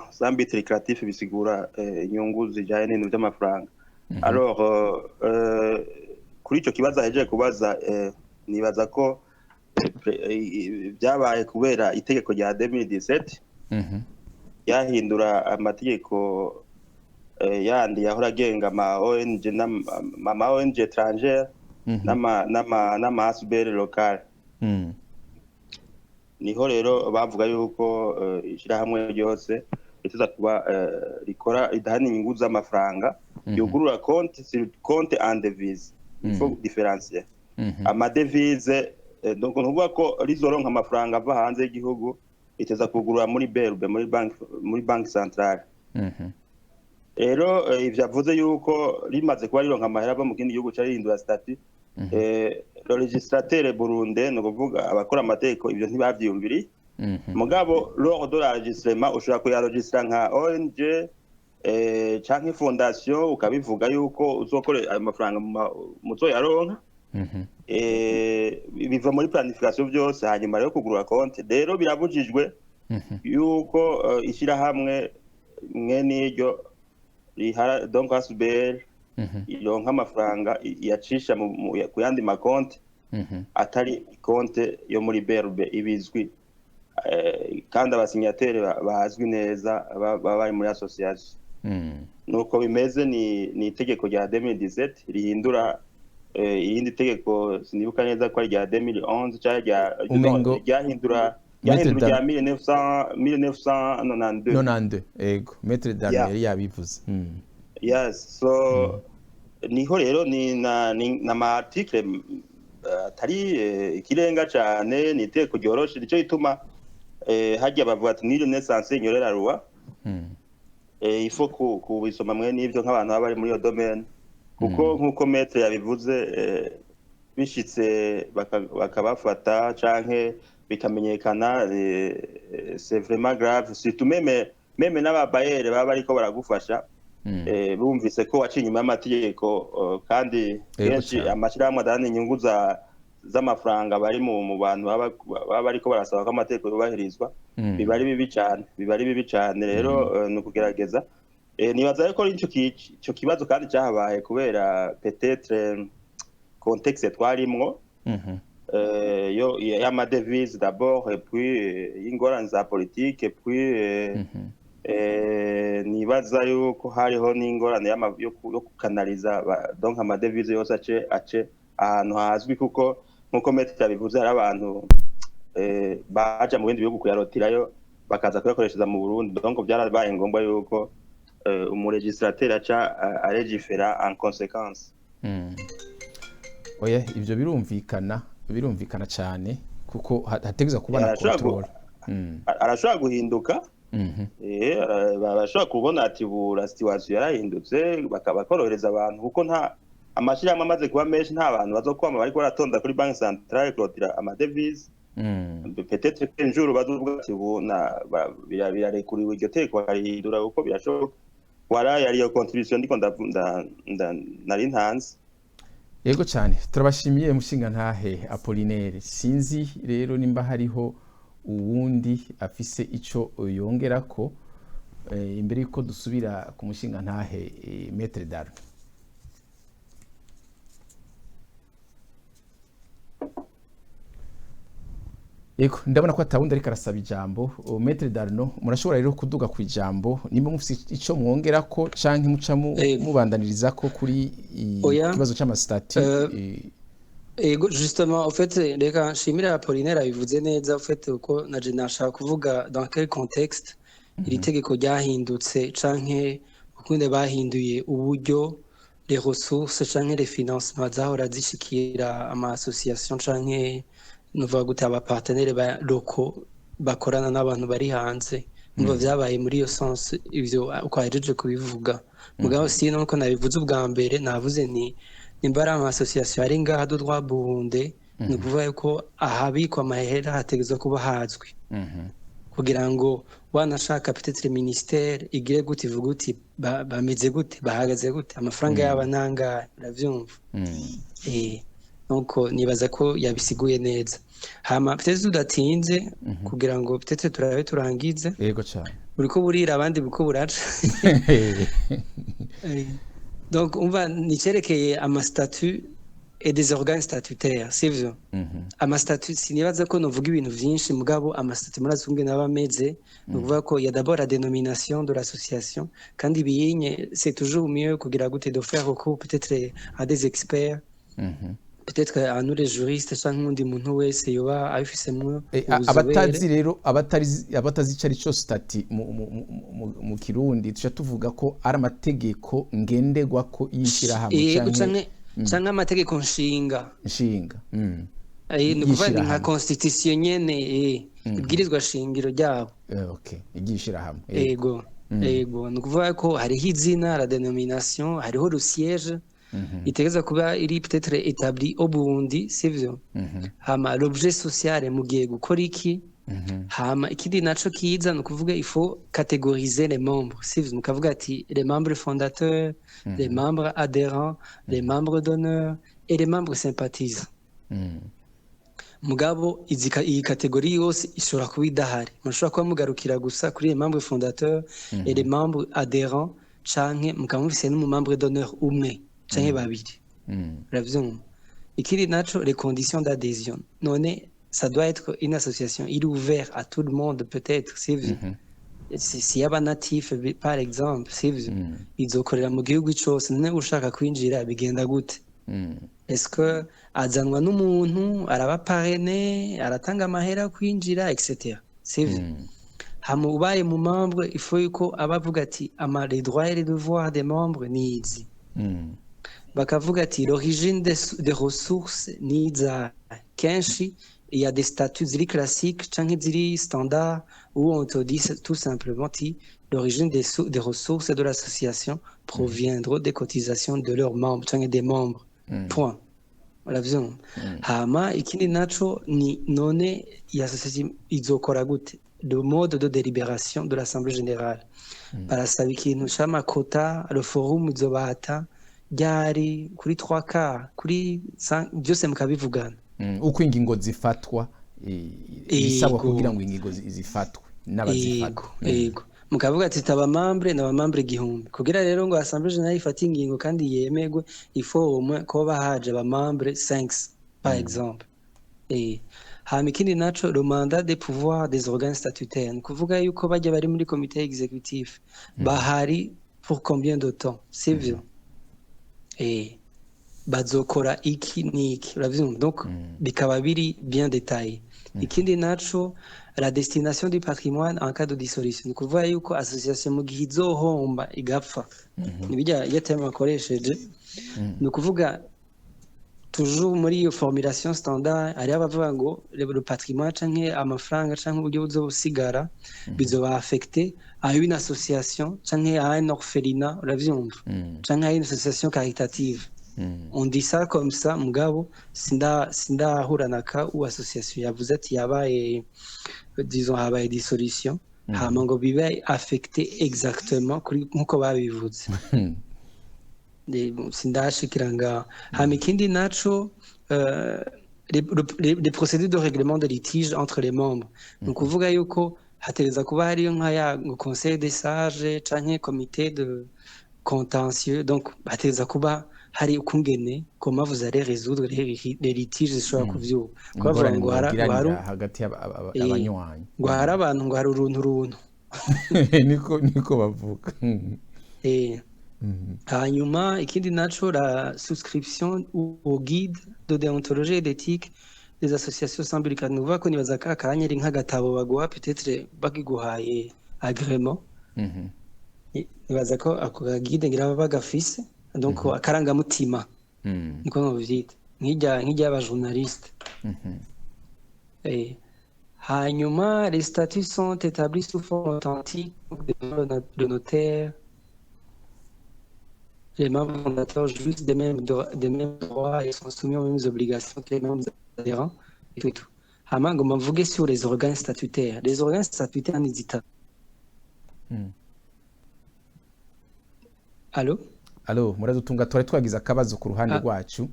sambit recreatif bisigura inyungu zijanye n'ibintu by'amafaranga alors kuri ico kibazo ahejeje kubaza nibaza ko byabaye kubera itegeko rya 2017 yahindura amategeko yandi yahora agenga ama ONG n'ama ONG étrangère n'ama ASBL local niho rero bavuga yuko ishirahamwe ryose rituza kuba rikora idahana inyungu z'amafaranga yugurura compte en devise il faut différencier ama devise donc nuvuga ko rizoronka amafaranga ava hanze y'igihugu iteza kugurura muri BRB muri banki centrale rero ivyo avuze yuko rimaze kuba rironka amahera ava mu kindi gihugu cari hindura statut le législateur burundais no kuvuga abakora amategeko ivyo ntibavyiyumviri mugabo lors de l'enregistrement ushobora kuyaregistra nka ONG canke fondation ukabivuga yuko uzokore ayo mafaranga muzoyaronka biva muri planification byose hanyuma rero kugurura konti rero birabujijwe yuko ishyirahamwe mwe n'iryo donc ASBL ironka amafaranga yacisha ku yandi makonti atari konti yo muri BRB ibizwi kandi abasinyateri bazwi neza baba bari muri association nuko bimeze ni itegeko rya 2017 rihindura irindi tegeko sinibuka neza ko ari rya 2011 cyangwa ryahindura rya 1992 ego Maître Daniel yabivuze yes so niho rero ni na article atari ikirenga cyane ni itegeko ryoroshe nicyo gituma hajya bavuga ati ni renaissance nyorera loi ifo kubisoma mwe n'ibyo nk'abantu baba bari muri iyo domaine kuko nk'uko Maître yabivuze bishitse bakabafata canke bikamenyekana c'est vraiment grave surtout meme n'ababayere baba bariko baragufasha bumvise ko waciye inyuma y'amategeko kandi kenshi amashyirahamwe adahana inyungu z'amafaranga bari mu bantu baba bariko barasaba ko amategeko yubahirizwa biba ari bibi cyane rero ni ukugerageza nibaza ko icyo kibazo kandi cyahabaye kubera peut-être contexte twarimwo y'amadevise d'abord et puis y'ingorane za politique et puis nibaza yuko hariho n'ingorane yo kukanaliza donc amadevise yose ace ahantu hazwi kuko nkuko Maître yabivuze hari abantu baja mu bindi bihugu kuyarotirayo bakaza kuyakoreshereza mu Burundi donc byarabaye ngombwa yuko umuregistrateur aca aregifera en conséquence. Oya ivyo birumvikana cyane kuko hategeza kuba na control arashobora guhinduka barashobora kubona ati bura situation yarahindutse bakorohereza abantu kuko nta amashyirahamwe amaze kuba menshi nta bantu bazokwama bariko baratonda kuri banki centrale kurotira amadevise peut-être que un jour bazovuga ati birarekuriwe iryo teko barihindura kuko birashoboka wara yariyo contribution ndiko nari ntanze. Yego cyane turabashimiye mushinga ntahe Apollinaire sinzi rero nimba hariho uwundi afise ico yongerako imbere yuko dusubira ku mushinga ntahe Maître Darno. Yego ndabona ko atawundi ariko arasaba ijambo Maître Darno murashobora rero kuduga ku ijambo nimba mufite ico mwongerako canke muca mubandaniriza ko kuri ikibazo c'amasitati Ego justement en fait reka nshimira Apollinaire abivuze neza en fait uko naje nashaka kuvuga dans quel contexte iri tegeko ryahindutse canke ukunde bahinduye uburyo les ressources canke les financements zahora zishikira ama association canke nuvuga gute aba partenaires ba locaux bakorana n'abantu bari hanze ngo vyabaye muri iyo sens ivyo uko ahejeje kubivuga mugabo si nuko nabivuze ubwa mbere navuze ni nimba ari ama association ari ngaha do droit Burundi ni kuvuga yuko ahabikwa amahera hategezwa kuba hazwi kugira ngo wanashaka peut-être ministère igire gute ivuga uti bameze gute bahagaze gute amafaranga yaba nanga uravyumva donc nibaza ko yabisiguye neza hama peut-être tudatinze kugira ngo peut-être turabe turangize yego cyane buriko burira abandi buriko buraca donc on va nicerekeye ama statut et des organes statutaires sivyo ama statut sinibaza ko novuga ibintu vyinshi mugabo ama statut murazunge n'abameze nuvuga ko ya d'abord la dénomination de l'association kandi biyinye c'est toujours mieux kugira gute de faire recours peut-être à des experts peut-être à nous les juristes cyangwa undi muntu wese yoba abifisemwe abatazi rero abatazi icari cyo stati mu Kirundi tuca tuvuga ko ari amategeko ngendegwa ko yishira hamwe cyangwa amategeko nshinga ni kuvuga nka constitution nyene ibwirizwa shingiro ryabo okay igishira hamwe yego ni kuvuga ko hariho izina la dénomination hariho le siège itegeza kuba iri peut-être établi au Burundi sivyo hama l'objet social mugiye gukora iki hama ikindi naco kiza no kuvuga il faut catégoriser les membres sivyo mukavuga ati les membres fondateurs les membres adhérents les membres d'honneur et les membres sympathisants mugabo iyi kategori yose ishobora kuba idahari mushobora kuba mugarukira gusa kuri les membres fondateurs et les membres adhérents canke mukaba mufise n'umumembre d'honneur umwe canke babiri uravyumva ikindi naco les conditions d'adhésion none ça doit être une association il est ouvert à tout le monde peut-être sivyo si yaba natif par exemple sivyo izokorera mu gihugu cose none ushaka kwinjira bigenda gute est-ce que azanwa n'umuntu araba parrainé aratanga amahera kwinjira etc sivyo hama ubaye mu membre il faut yuko abavuga ati les droits et les devoirs des membres ni izi bakavuga ati l'origine des ressources ni iza kenshi il y a des statuts ziri classiques canke ziri standard où on te dit tout simplement que l'origine des ressources de l'association proviendront des cotisations de leurs membres canke des membres point uravyumva hama ikindi naco ni none iyi association izokora gute le mode de délibération de l'assemblée générale barasaba ikintu c'amakota le forum izobata ryari kuri 3 kuri 5 byose mukabivugana uko ingingo zifatwa bisabwa kugira ngo ingingo zifatwe n'abazifata yego mukavuga ati taba membre n'abamembre igihumbi kugira rero ngo assemblée générale ifate ingingo kandi yemegwe il faut au moins ko bahaje abamembre 5 par exemple hama ikindi naco le mandat des pouvoirs des organes statutaires kuvuga yuko bajya bari muri comité exécutif bahari pour combien de temps c'est vieux bazokora iki niki uravyumva donc bikaba biri bien détaillé ikindi naco la destination du patrimoine en cas de dissolution kuvuga yuko association mu gihe izohomba igapfa nibijya yatema akoresheje ni kuvuga toujours muri iyo formulation standard ari abavuga ngo le patrimoine canke amafaranga canke uburyo buzosigara bizoba affecté à une association canke à un orphelinat uravyumva canke à une association caritative on dit ça comme ça mugabo sindahura naka ou association yavuze ati yabaye disons habaye dissolution hama ngo bibe affecté exactement kuri nkuko babivuze sindashikira ngaho hama ikindi naco les procédures de règlement de litige entre les membres ni kuvuga yuko hatereza kuba hariyo nk'aya conseil des sages canke comité de contentieux donc hatereza kuba hari ukungene comment vous allez résoudre les litiges zishobora kuvyuba kubavuga ngo hagati y'abanywanyi ngo hari abantu ngo hari uruntu niko bavuga hanyuma ikindi naco la souscription au guide de déontologie et d'éthique des associations syndicales nuvuga ko nibaza ka kanya ari nk'agatabo baguha peut-être bagiguhaye agrément nibaza ko ako guide ngira bagafise donc akarangamutima niko novyita nk'ijya abajournaliste hanyuma les statuts sont établis sous forme authentique de notaire les membres fondateurs jouissent des mêmes droits et sont soumis aux mêmes obligations que les membres adhérents et tout. Hama ngo mvuge sur les organes statutaires. Les organes statutaires ni zita. Allô, muradutunga twari twagize akabazo ku ruhande rwacu.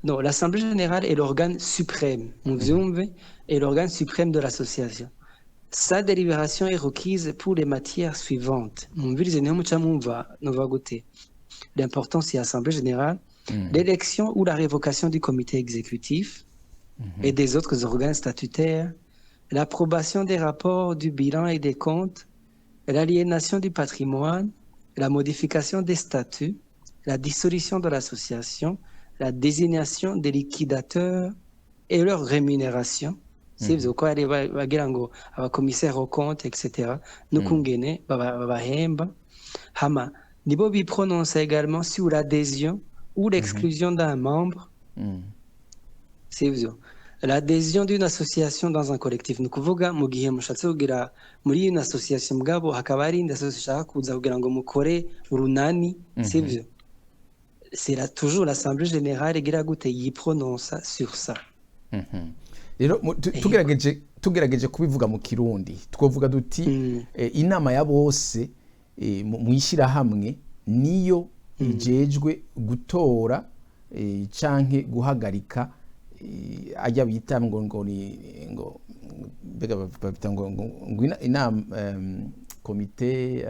Non, l'Assemblée générale est l'organe suprême, est l'organe suprême de l'association. Sa délibération est requise pour les matières suivantes. L'important, c'est l'Assemblée générale, l'élection ou la révocation du comité exécutif et des autres organes statutaires, l'approbation des rapports, du bilan et des comptes, l'aliénation du patrimoine, la modification des statuts, la dissolution de l'association, la désignation des liquidateurs et leur rémunération. Sivyo ko ari bagira ngo abakomissaire au compte etc. Nukungene babahemba hama nibo biprononce également sur l'adhésion ou l'exclusion d'un membre. Sivyo l'adhésion d'une association dans un collectif nukuvuga mu gihe mushatse kugira muri une association mugabo hakaba ari indi association kuza kugira ngo mukore urunani sivyo c'est toujours l'assemblée générale igira gute yiprononce sur ça. Rero tugerageje kubivuga mu kirundi twovuga duti inama ya bose mu ishirahamwe niyo ijejwe gutora canke guhagarika ajya bita ngo mbega babita ngo inama komite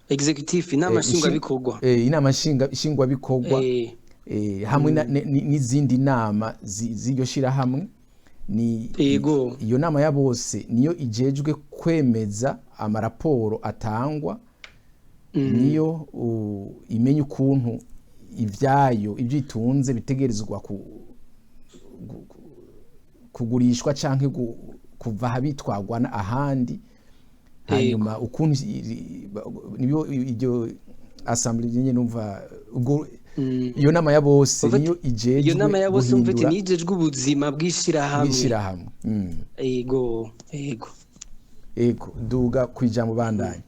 executive inama nshingwabikorwa inama nshingwabikorwa hamwe n'izindi nama z'iryo shirahamwe ni iyo nama ya bose niyo ijejwe kwemeza amaraporo atangwa niyo imenya ukuntu ibyo itunze bitegerezwa kugurishwa canke kuva habitwagwa ahandi hanyuma ukuntu niyo iryo assembly nyene numva ubwo iyo nama ya bose niyo ijejwe iyo nama ya bose umvete nijejwe ubuzima bw'ishirahamwe ego duga kwijambo bandanye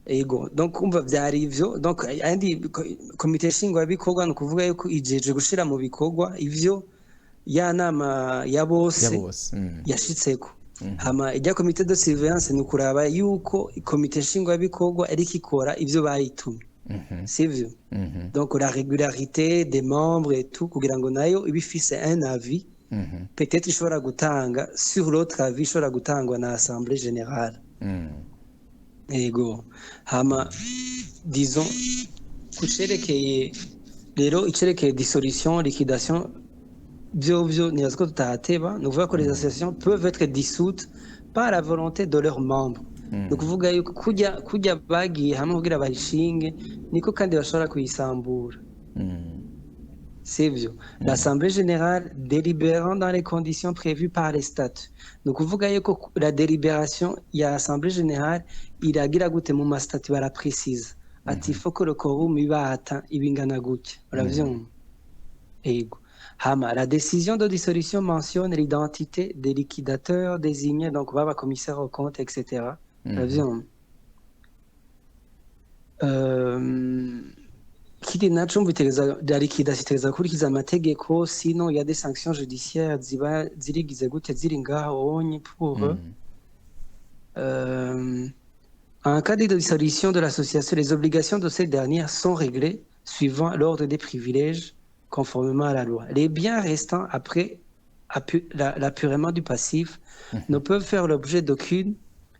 ego donc umva vyari ivyo donc andi komite nshingwabikorwa no kuvuga yuko ijejwe gushira mu bikorwa ivyo ya nama ya bose yashitseko hama ijya komite de surveillance ni kuraba yuko komite nshingwabikorwa ariko ikora ivyo bayitumye sivyo donc la régularité des membres et tout kugira ngo nayo ibifise un avis peut-être ishobora gutanga sur l'autre avis ishobora gutangwa na assemblée générale ego hama disons kucerekeye rero icerekeye dissolution liquidation byo ni aziko tutahateba nuvuga ko les associations peuvent être dissoutes par la volonté de leurs membres no kuvuga yuko kujya bagiye hamwe kugira bayishinge niko kandi bashobora kuyisambura sivyo l'assemblée générale délibérant dans les conditions prévues par les statuts no kuvuga yuko la délibération ya assemblée générale iragira gute mu mastatu baraprécise ati faut que le quorum ibata ibingana gutya uravyumva ego hama la décision de dissolution mentionne l'identité des liquidateurs désignés donc baba commissaire aux comptes etc uravyumva kiri naco mvitereza la liquidation itereza kurikiza amategeko sinon il y a des sanctions judiciaires ziba zirigize gute ziri ngaho onye pour en cas de dissolution de l'association, les obligations de cette dernière sont réglées suivant l'ordre des privilèges conformément à la loi. Les biens restants après l'apurement du passif ne peuvent faire l'objet d'aucune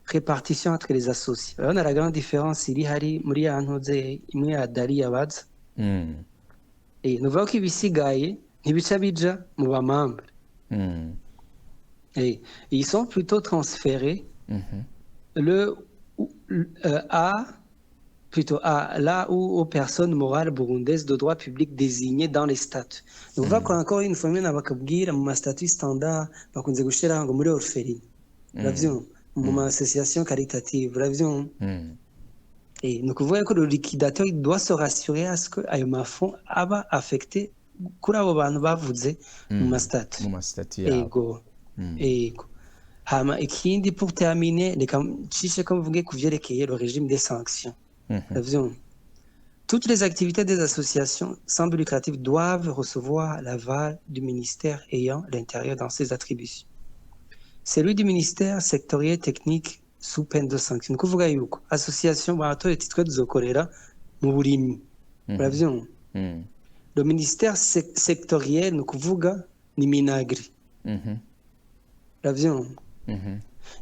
répartition entre les associés. On a la grande différence il y a muri yantuze imwe ya Dali yabaza. Nous voyons qu'ibisigaye ntibica bija mu bamambre. Et ils sont plutôt transférés là où aux personnes morales burundaises de droit public désignées dans les statuts. Donc va encore une fois n'abakabwira mu statut standard bakunze gushira ngo muri orpheline. Ravyo mu association caritative, ravyo. Et donc vous voyez que le liquidateur il doit se rassurer à ce que ayo mafond aba affecté kuri abo bantu bavuze mu statut. Mu statut ego. Hama ikindi pour terminer comme vous kuvyerekeye le régime des sanctions. Toutes les activités des associations sans but lucratif doivent recevoir l'aval du ministère ayant l'intérieur dans ses attributions. Celui du ministère sectoriel technique sous peine de sanction. Kuvuga yuko association baratora titwe duzokorera mu burimi. Uravyumva? Le ministère sectoriel no kuvuga ni Minagri. Uravyumva?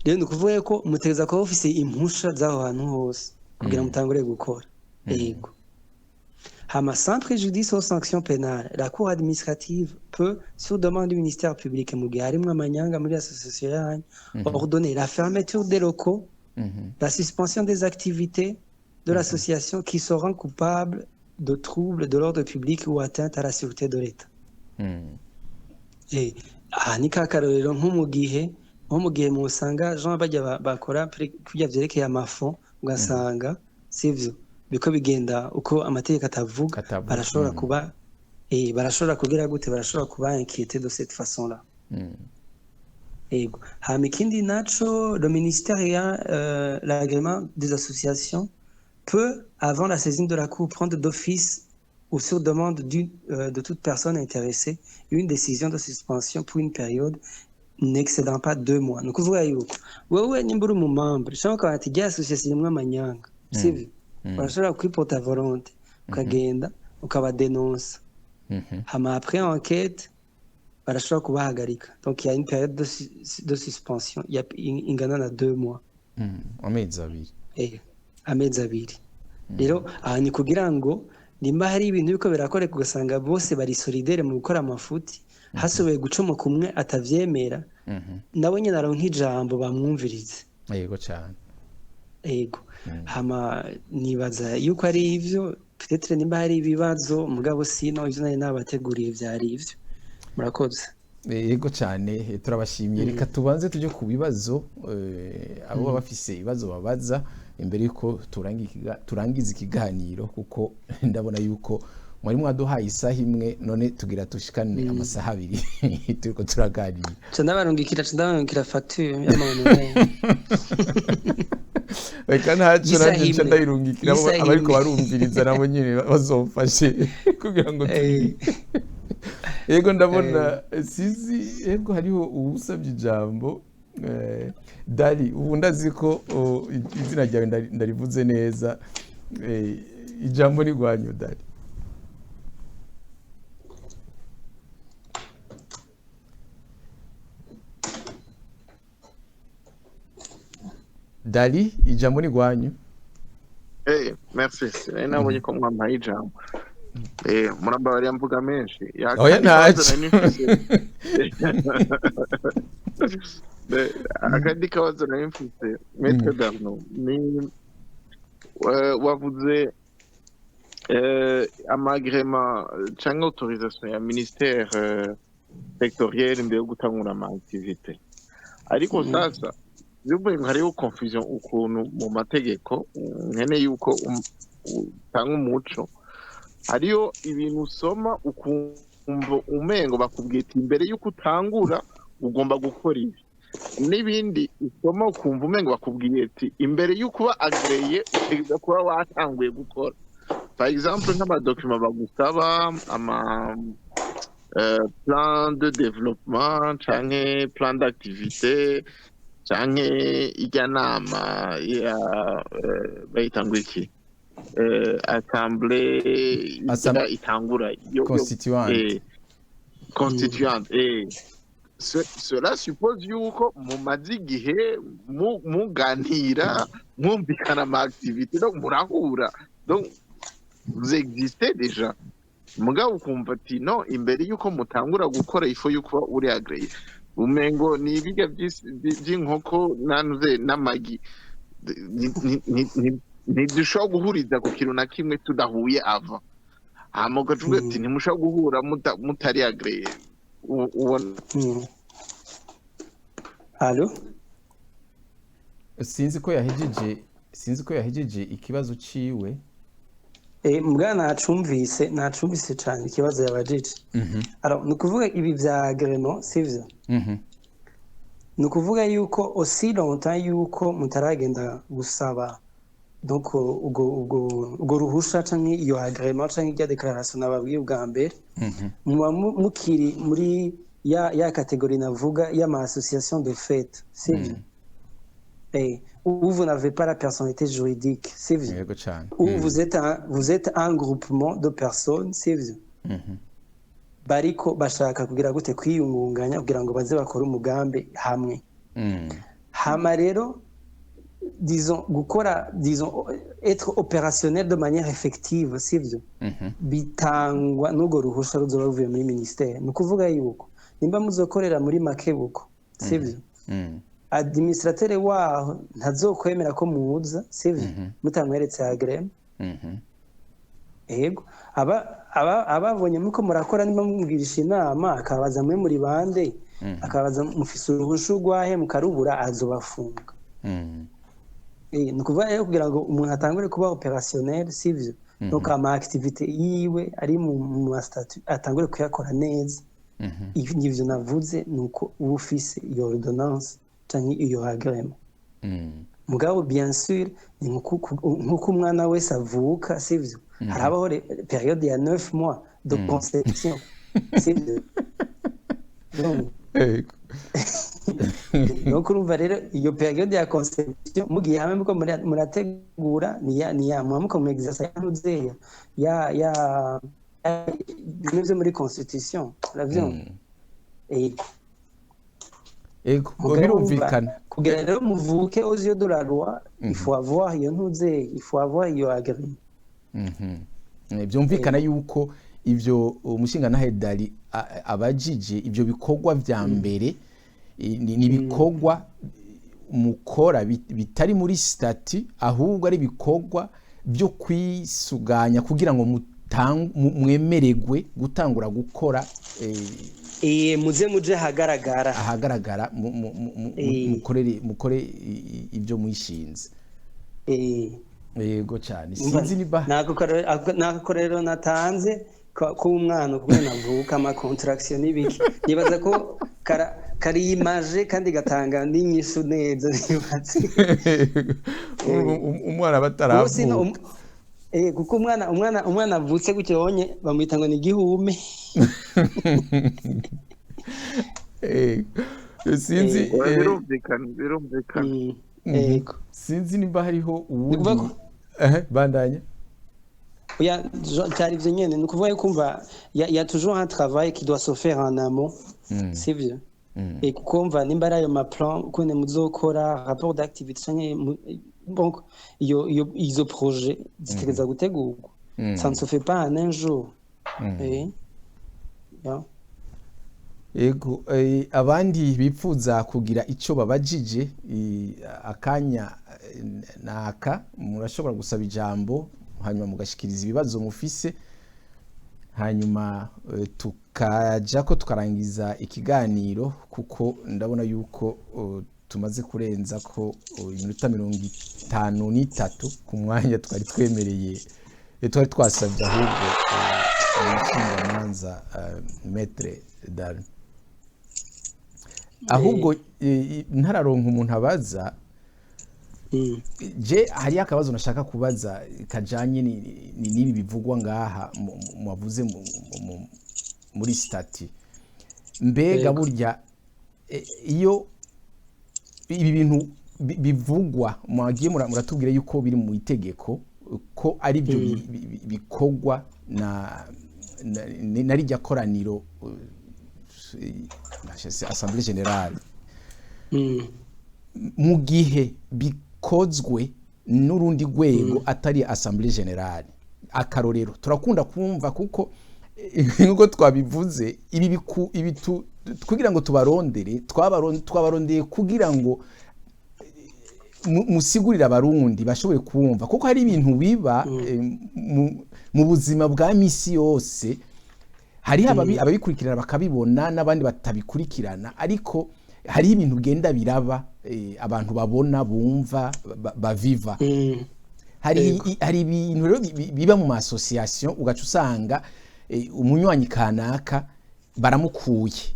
Rero nukuvuga ko mutegeza ko office impusha z'aho hantu hose kugira mutangure gukora yego hama sans préjudice aux sanctions pénales la cour administrative peut sur demande du ministère public mu gihe harimwo amanyanga muri association yanyu ordonner la fermeture des locaux la suspension des activités de l'association qui seront coupables de troubles de l'ordre public ou atteinte à la sûreté de l'État ni kakarorero nko mu gihe musanga Jean bajya bakora kujya vyerekeye amafond ugasanga sivyo biko bigenda uko amategeko atavuga barashobora kuba barashobora kugira gute barashobora kuba inquiété de cette façon là ego hama ikindi naco le ministère ayant l'agrément des associations peut avant la saisine de la cour prendre d'office ou sur demande de toute personne intéressée une décision de suspension pour une période n'excédant pas 2 mois. Ni ukuvuga yuko wewe nimba uri mu membre cyangwa ukaba ati association imwe amanyanga sivyo urashobora kwipota volonté ukagenda ukabadenonsa hama après enquête barashobora kubahagarika. Donc il y a une période de suspension ingana na 2 mois. Amezi abiri. Amezi abiri. Rero aha ni kugira ngo nimba hari ibintu biko birakoreka ugasanga bose bari solidaire mu gukora amafuti hasoboye gucomoka umwe atavyemera nabo nyine aronka ijambo bamwumvirize. Yego cyane. Yego. Hama nibaza yuko ari ivyo peut-être nimba hari ibibazo mugabo sino ivyo nari nabateguriye vyari ivyo. Murakoze. Yego cyane turabashimiye reka tubanze tujye ku bibazo abo bafise ibibazo babaza imbere yuko turangiza ikiganiro kuko ndabona yuko mwari mwaduhaye isaha imwe none tugira tushikane amasaha abiri turiko turaganira. Ndabarungikira facture y'amantu. Reka ntaco nanje ndayirungikira abariko barumviriza nabo nyine bazofashe kugira ngo Yego ndabona sizi yego hariho ubusabye ijambo Dali ubu ndazi ko izina ryawe ndarivuze neza ijambo ni gwanyu Dali. Dali ijambo ni gwanyu. Merci. Nabonye ko mwampaye ijambo. Murambabariya mvuga menshi oya ntacyo akandi kabazo nari mfise Maître Darno ni wavuze amagrema canke autorisation ya ministère sectoriel mbere yo gutangura ama activité ariko sasa bivuye hariho confusion ukuntu mu mategeko nkene yuko utanga umuco hariyo ibintu usoma ukumva umengo bakubwiye ati imbere yuko utangura ugomba gukora ibi n'ibindi usoma ukumva umengo bakubwiye ati imbere yuko uba agreye utegeza kuba watanguye gukora par exemple nk'amadokima bagusaba ama plan de développement canke plan d'activité canke ijyanama ya bayitanguye iki assemblée itangura constituante cela suppose yuko mumaze igihe muganira mwumvikana ama activité donc murahura donc vous existez déjà mugabo ukumva ati no imbere yuko mutangura gukora ifo yuko uri agree umengo ni ibiga by'inkoko nanuze n'amagi ntidushobora guhuriza ku kintu na kimwe tudahuye ava hama ukavuga ati ntimushobora guhura mutari agreye ubona. Allo sinzi ko yahejeje ikibazo ciwe mbwa nacumvise cyane ikibazo yabajije. Alors ni ukuvuga ibi vya agrément sivyo ni ukuvuga yuko aussi longtemps yuko mutaragenda gusaba donc ubwo ruhusha canke iyo agrément canke iyo déclaration nababwiye ubwa mbere muba mukiri muri ya catégorie navuga y'ama association de fait sivyo où vous n'avez pas la personnalité juridique sivyo où vous êtes un groupement de personnes sivyo bariko bashaka kugira gute kwiyungunganya kugira ngo baze bakora umugambi hamwe hama rero disons être opérationnel de manière effective sivyo bitangwa n'ubwo ruhusha ruzoba ruvuye muri ministère ni ukuvuga yuko nimba muzokorera muri Makebuko sivyo administrateur waho ntazokwemera ko muza sivyo mutamweretse agrément ego ababonye muko murakora nimba mubwirisha inama akabaza mwe muri bande akabaza mufise uruhusha rwahe mukarubura azobafunga ni ukuvuga rero kugira ngo umuntu atangure kuba opérationnel sivyo donc ama activité yiwe ari mu statut atangure kuyakora neza ivyo navuze nuko uba ufise iyo ordonnance canke iyo agrément mugabo bien sûr ni nkuko umwana wese avuka sivyo harabaho période ya 9 mois de conception sivyo donc urumva rero iyo période ya conception mugiye hamwe muko murategura ni ya mwamuko mu exercice yanuzeya ya nivyo muri constitution uravyumva Ego. ego Mugabo birumvikana kugira rero muvuke aux yeux de la loi il faut avoir iyo ntuze il faut avoir iyo agree. byumvikana yuko ivyo umushinga na Hedari abajije ivyo bikorwa vya mbere ni bikorwa mukora bitari muri stati ahubwo ari bikorwa byo kwisuganya kugira ngo mwemererwe gutangura gukora muje ahagaragara mukore ibyo mwishinze yego cyane sinzi niba nako rero natanze ko umwana kumwe navuka ama contraction n'ibiki nibaza ko kari image kandi gatanga n'inyishu neza nibaza umwana bataravuka kuko umwana avutse gucyonye bamwita ngo ni gihume sinzi birumvikana sinzi niba hariho ubundi bandanya oya cyari ivyo nyene ni ukuvuga kumva ya toujours un travail qui doit se faire en amont c'est vieux et kumva nimba ari ayo ma plan kone muzokora rapport d'activité canke donc izo projet zitegereza gutegurwa ça ne se fait pas en un jour ego abandi bipfuza kugira icyo babajije akanya naka murashobora gusaba ijambo hanyuma mugashikiriza ibibazo mufise hanyuma tukaja ko tukarangiza ikiganiro kuko ndabona yuko tumaze kurenza ko iminota 53 ku mwanya twari twemereye twari twasabye ahubwo umushingamanza Maître Darno ahubwo ntararonka umuntu abaza je hari akabazo nashaka kubaza kajanye n'ibi bivugwa ngaha mwavuze muri stati mbega burya iyo ibi bintu bivugwa mwagiye muratubwira yuko biri mu itegeko ko ari byo bikorwa na rijya koraniro Assemblée Générale mu gihe bikozwe n'urundi rwego atari Assemblée Générale akarorero turakunda kumva kuko nkuko twabivuze ibi kugira ngo tubarondere twabarondeye kugira ngo musigurira abarundi bashoboye kumva kuko hari ibintu biba mu buzima bwa misi yose hari ababikurikirana bakabibona n'abandi batabikurikirana ariko hari ibintu bigenda biraba abantu babona bumva baviva hari ibintu rero biba mu association ugaca usanga umunywanyi kanaka baramukuye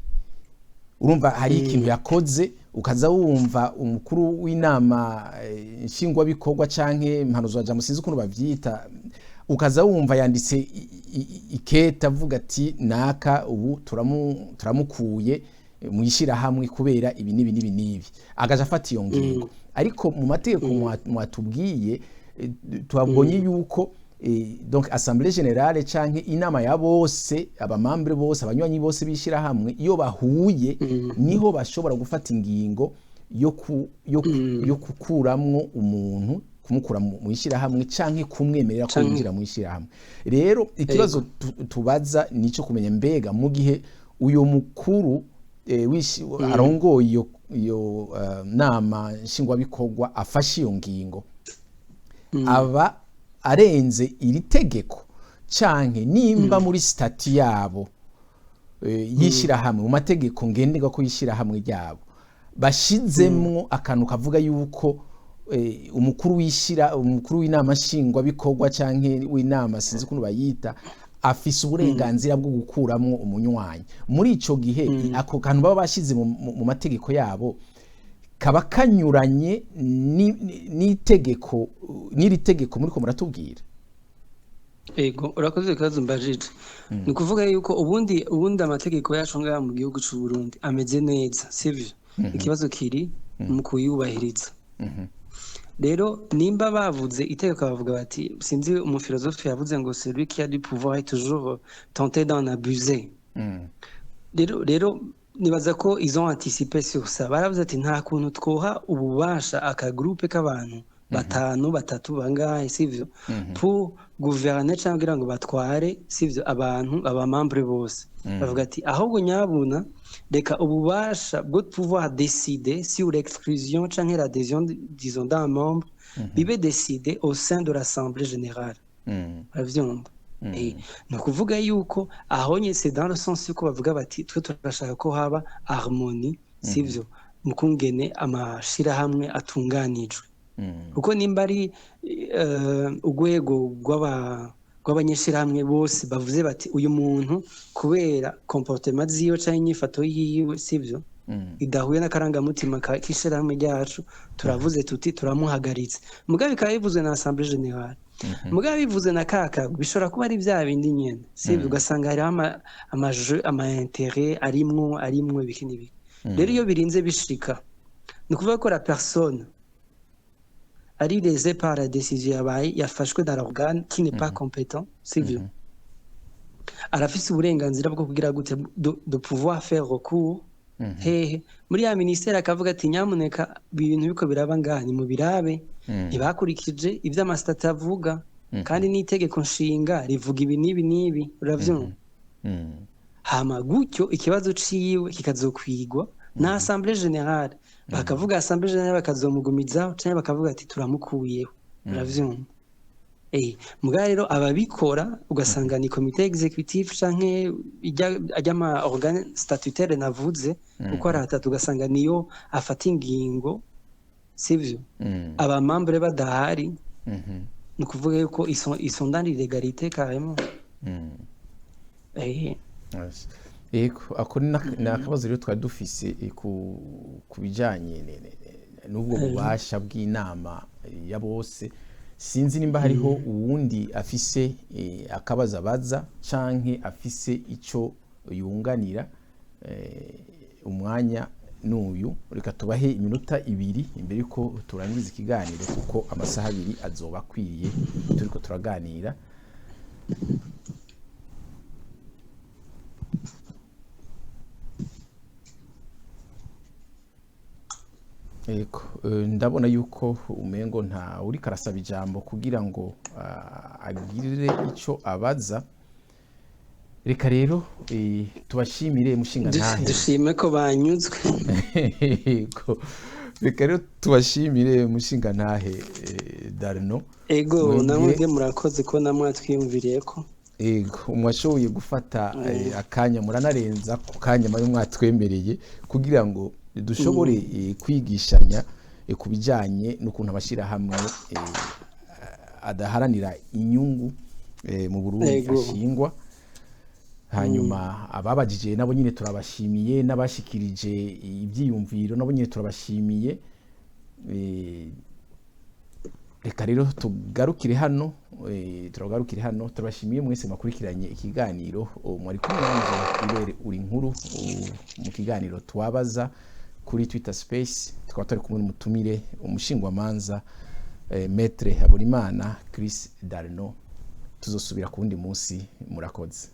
urumva hari ikintu yakoze ukaza wumva umukuru w'inama nshingwa bikorwa canke mpanuzo waja musinzi ukuntu bavyita ukaza wumva yanditse iketa avuga ati naka ubu turamukuye mwishira hamwe kubera ibi nibi agaje afata iyo ngingo ariko mu mategeko mwatubwiye twabonye yuko donc Assemblée Générale canke inama ya bose abamambre bose abanywanyi bose bishira hamwe iyo bahuye niho bashobora gufata ingingo yo kukuramwo umuntu kumukura mu ishira hamwe canke kumwemerera ko yinjira mu ishira hamwe rero ikibazo tubaza nico kumenya mbega mu gihe uyo mukuru arongoye iyo nama nshingwa bikorwa afashe iyo ngingo aba arenze iri tegeko canke nimba muri stati yabo yishira hamwe mu mategeko ngenderwa ko yishira hamwe ryabo bashizemwo akantu kavuga yuko umukuru w'inama nshingwa bikorwa canke w'inama sinzi kuntu bayita afise uburenganzira bwo gukuramwo umunywanyi muri ico gihe ako kantu baba bashize mu mategeko yabo kaba kanyuranye n'itegeko n'iri tegeko muri ko muratubwira ego urakoze kazo mbajije ni kuvuga yuko ubundi amategeko yacu ngaha mu gihugu cy'u Burundi ameze neza sivyo ikibazo kiri mu kuyubahiriza rero nimba bavuze itegeko bavuga bati sinzi umufilosofe yavuze ngo celui qui a du pouvoir est toujours tenté d'en abuser rero nibaza ko ils ont anticipé sur ça baravuze ati nta kuntu twoha ububasha akagroupe k'abantu batanu batatu bangahe sivyo pour gouverner cyangwa kugira ngo batware sivyo abantu abamambre bose bavuga ati ahubwo nyabuna reka ububasha bwo pouvoir décider sur l'exclusion cyangwa l'adhésion disons d'un membre bibe décidé au sein de l'assemblée générale baravyumva ni ukuvuga yuko aho nye c'est dans le sens yuko bavuga bati twe turashaka ko haba harmonie sivyo mu kungene amashirahamwe atunganijwe kuko nimba ari urwego rw'abanyeshirahamwe bose bavuze bati uyu muntu kubera comportement ziyo cyangwa inyifato yiwe sivyo idahuye n'akarangamutima k'ishirahamwe ryacu turavuze tuti turamuhagaritse mugabe bikaba bivuzwe na assemblée générale mugabe bivuze na kakago bishobora kuba ari bya bindi nyene sivyo ugasanga hariho ama-intérêt arimwo ibiki n'ibiki rero iyo birinze bishika ni ukuvuga ko la personne ari lésé par la décision yabaye yafashwe dans l'organe qui n'est pas compétent sivyo arafise uburenganzira bwo kugira gute de pouvoir faire recours hehe muri ya ministère akavuga ati nyamuneka ibintu biko biraba ngani mu birabe ntibakurikije ivyo amasitati avuga kandi n'itegeko nshinga rivuga ibi n'ibi uravyumva hama gutyo ikibazo ciwe kikazokwigwa na assemblée générale bakavuga assemblée générale bakazomugumizaho cyangwa bakavuga ati turamukuyeho uravyumva mugabo rero ababikora ugasanga ni comité exécutif canke ajya ama organe statutaire navuze uko ari atatu ugasanga niyo afata ingingo sivyo abamambre badahari ni ukuvuga yuko ils sont dans l'illégalité carrément Eko ako nakabazo rero twari dufise ku bijanye n'ubwo bubasha bw'inama ya bose sinzi nimba hariho uwundi afise akabaza baza canke afise ico yunganira umwanya n'uyu reka tubahe iminota 2 imbere yuko turangiza ikiganiro kuko amasaha 2 azoba akwiriye turiko turaganira ndabona yuko umengo nta uri karasaba ijambo kugira ngo agirire ico abaza reka rero tubashimire mushinga ntahe dushime ko banyuzwe reka rero tubashimire mushinga ntahe Darno ego namwe murakoze ko namwe twiyumviriye ko umwashoboye gufata akanya muranarenza ku kanya mayo mwatwemereye kugira ngo dushobore kwigishanya ku bijanye n'ukuntu abashira hamwe adaharanira inyungu mu Burundi ashingwa hanyuma ababajije nabo nyine turabashimiye n'abashikirije ibyiyumviro nabo nyine turabashimiye reka rero tugarukire hano turabashimiye mwese makurikiranye ikiganiro mwari kumwe ibere uri nkuru mu kiganiro twabaza kuri Twitter Space tukaba turi kumwe n'umutumire umushingwamanza Maître Habonimana Chris Darno tuzosubira ku wundi munsi murakoze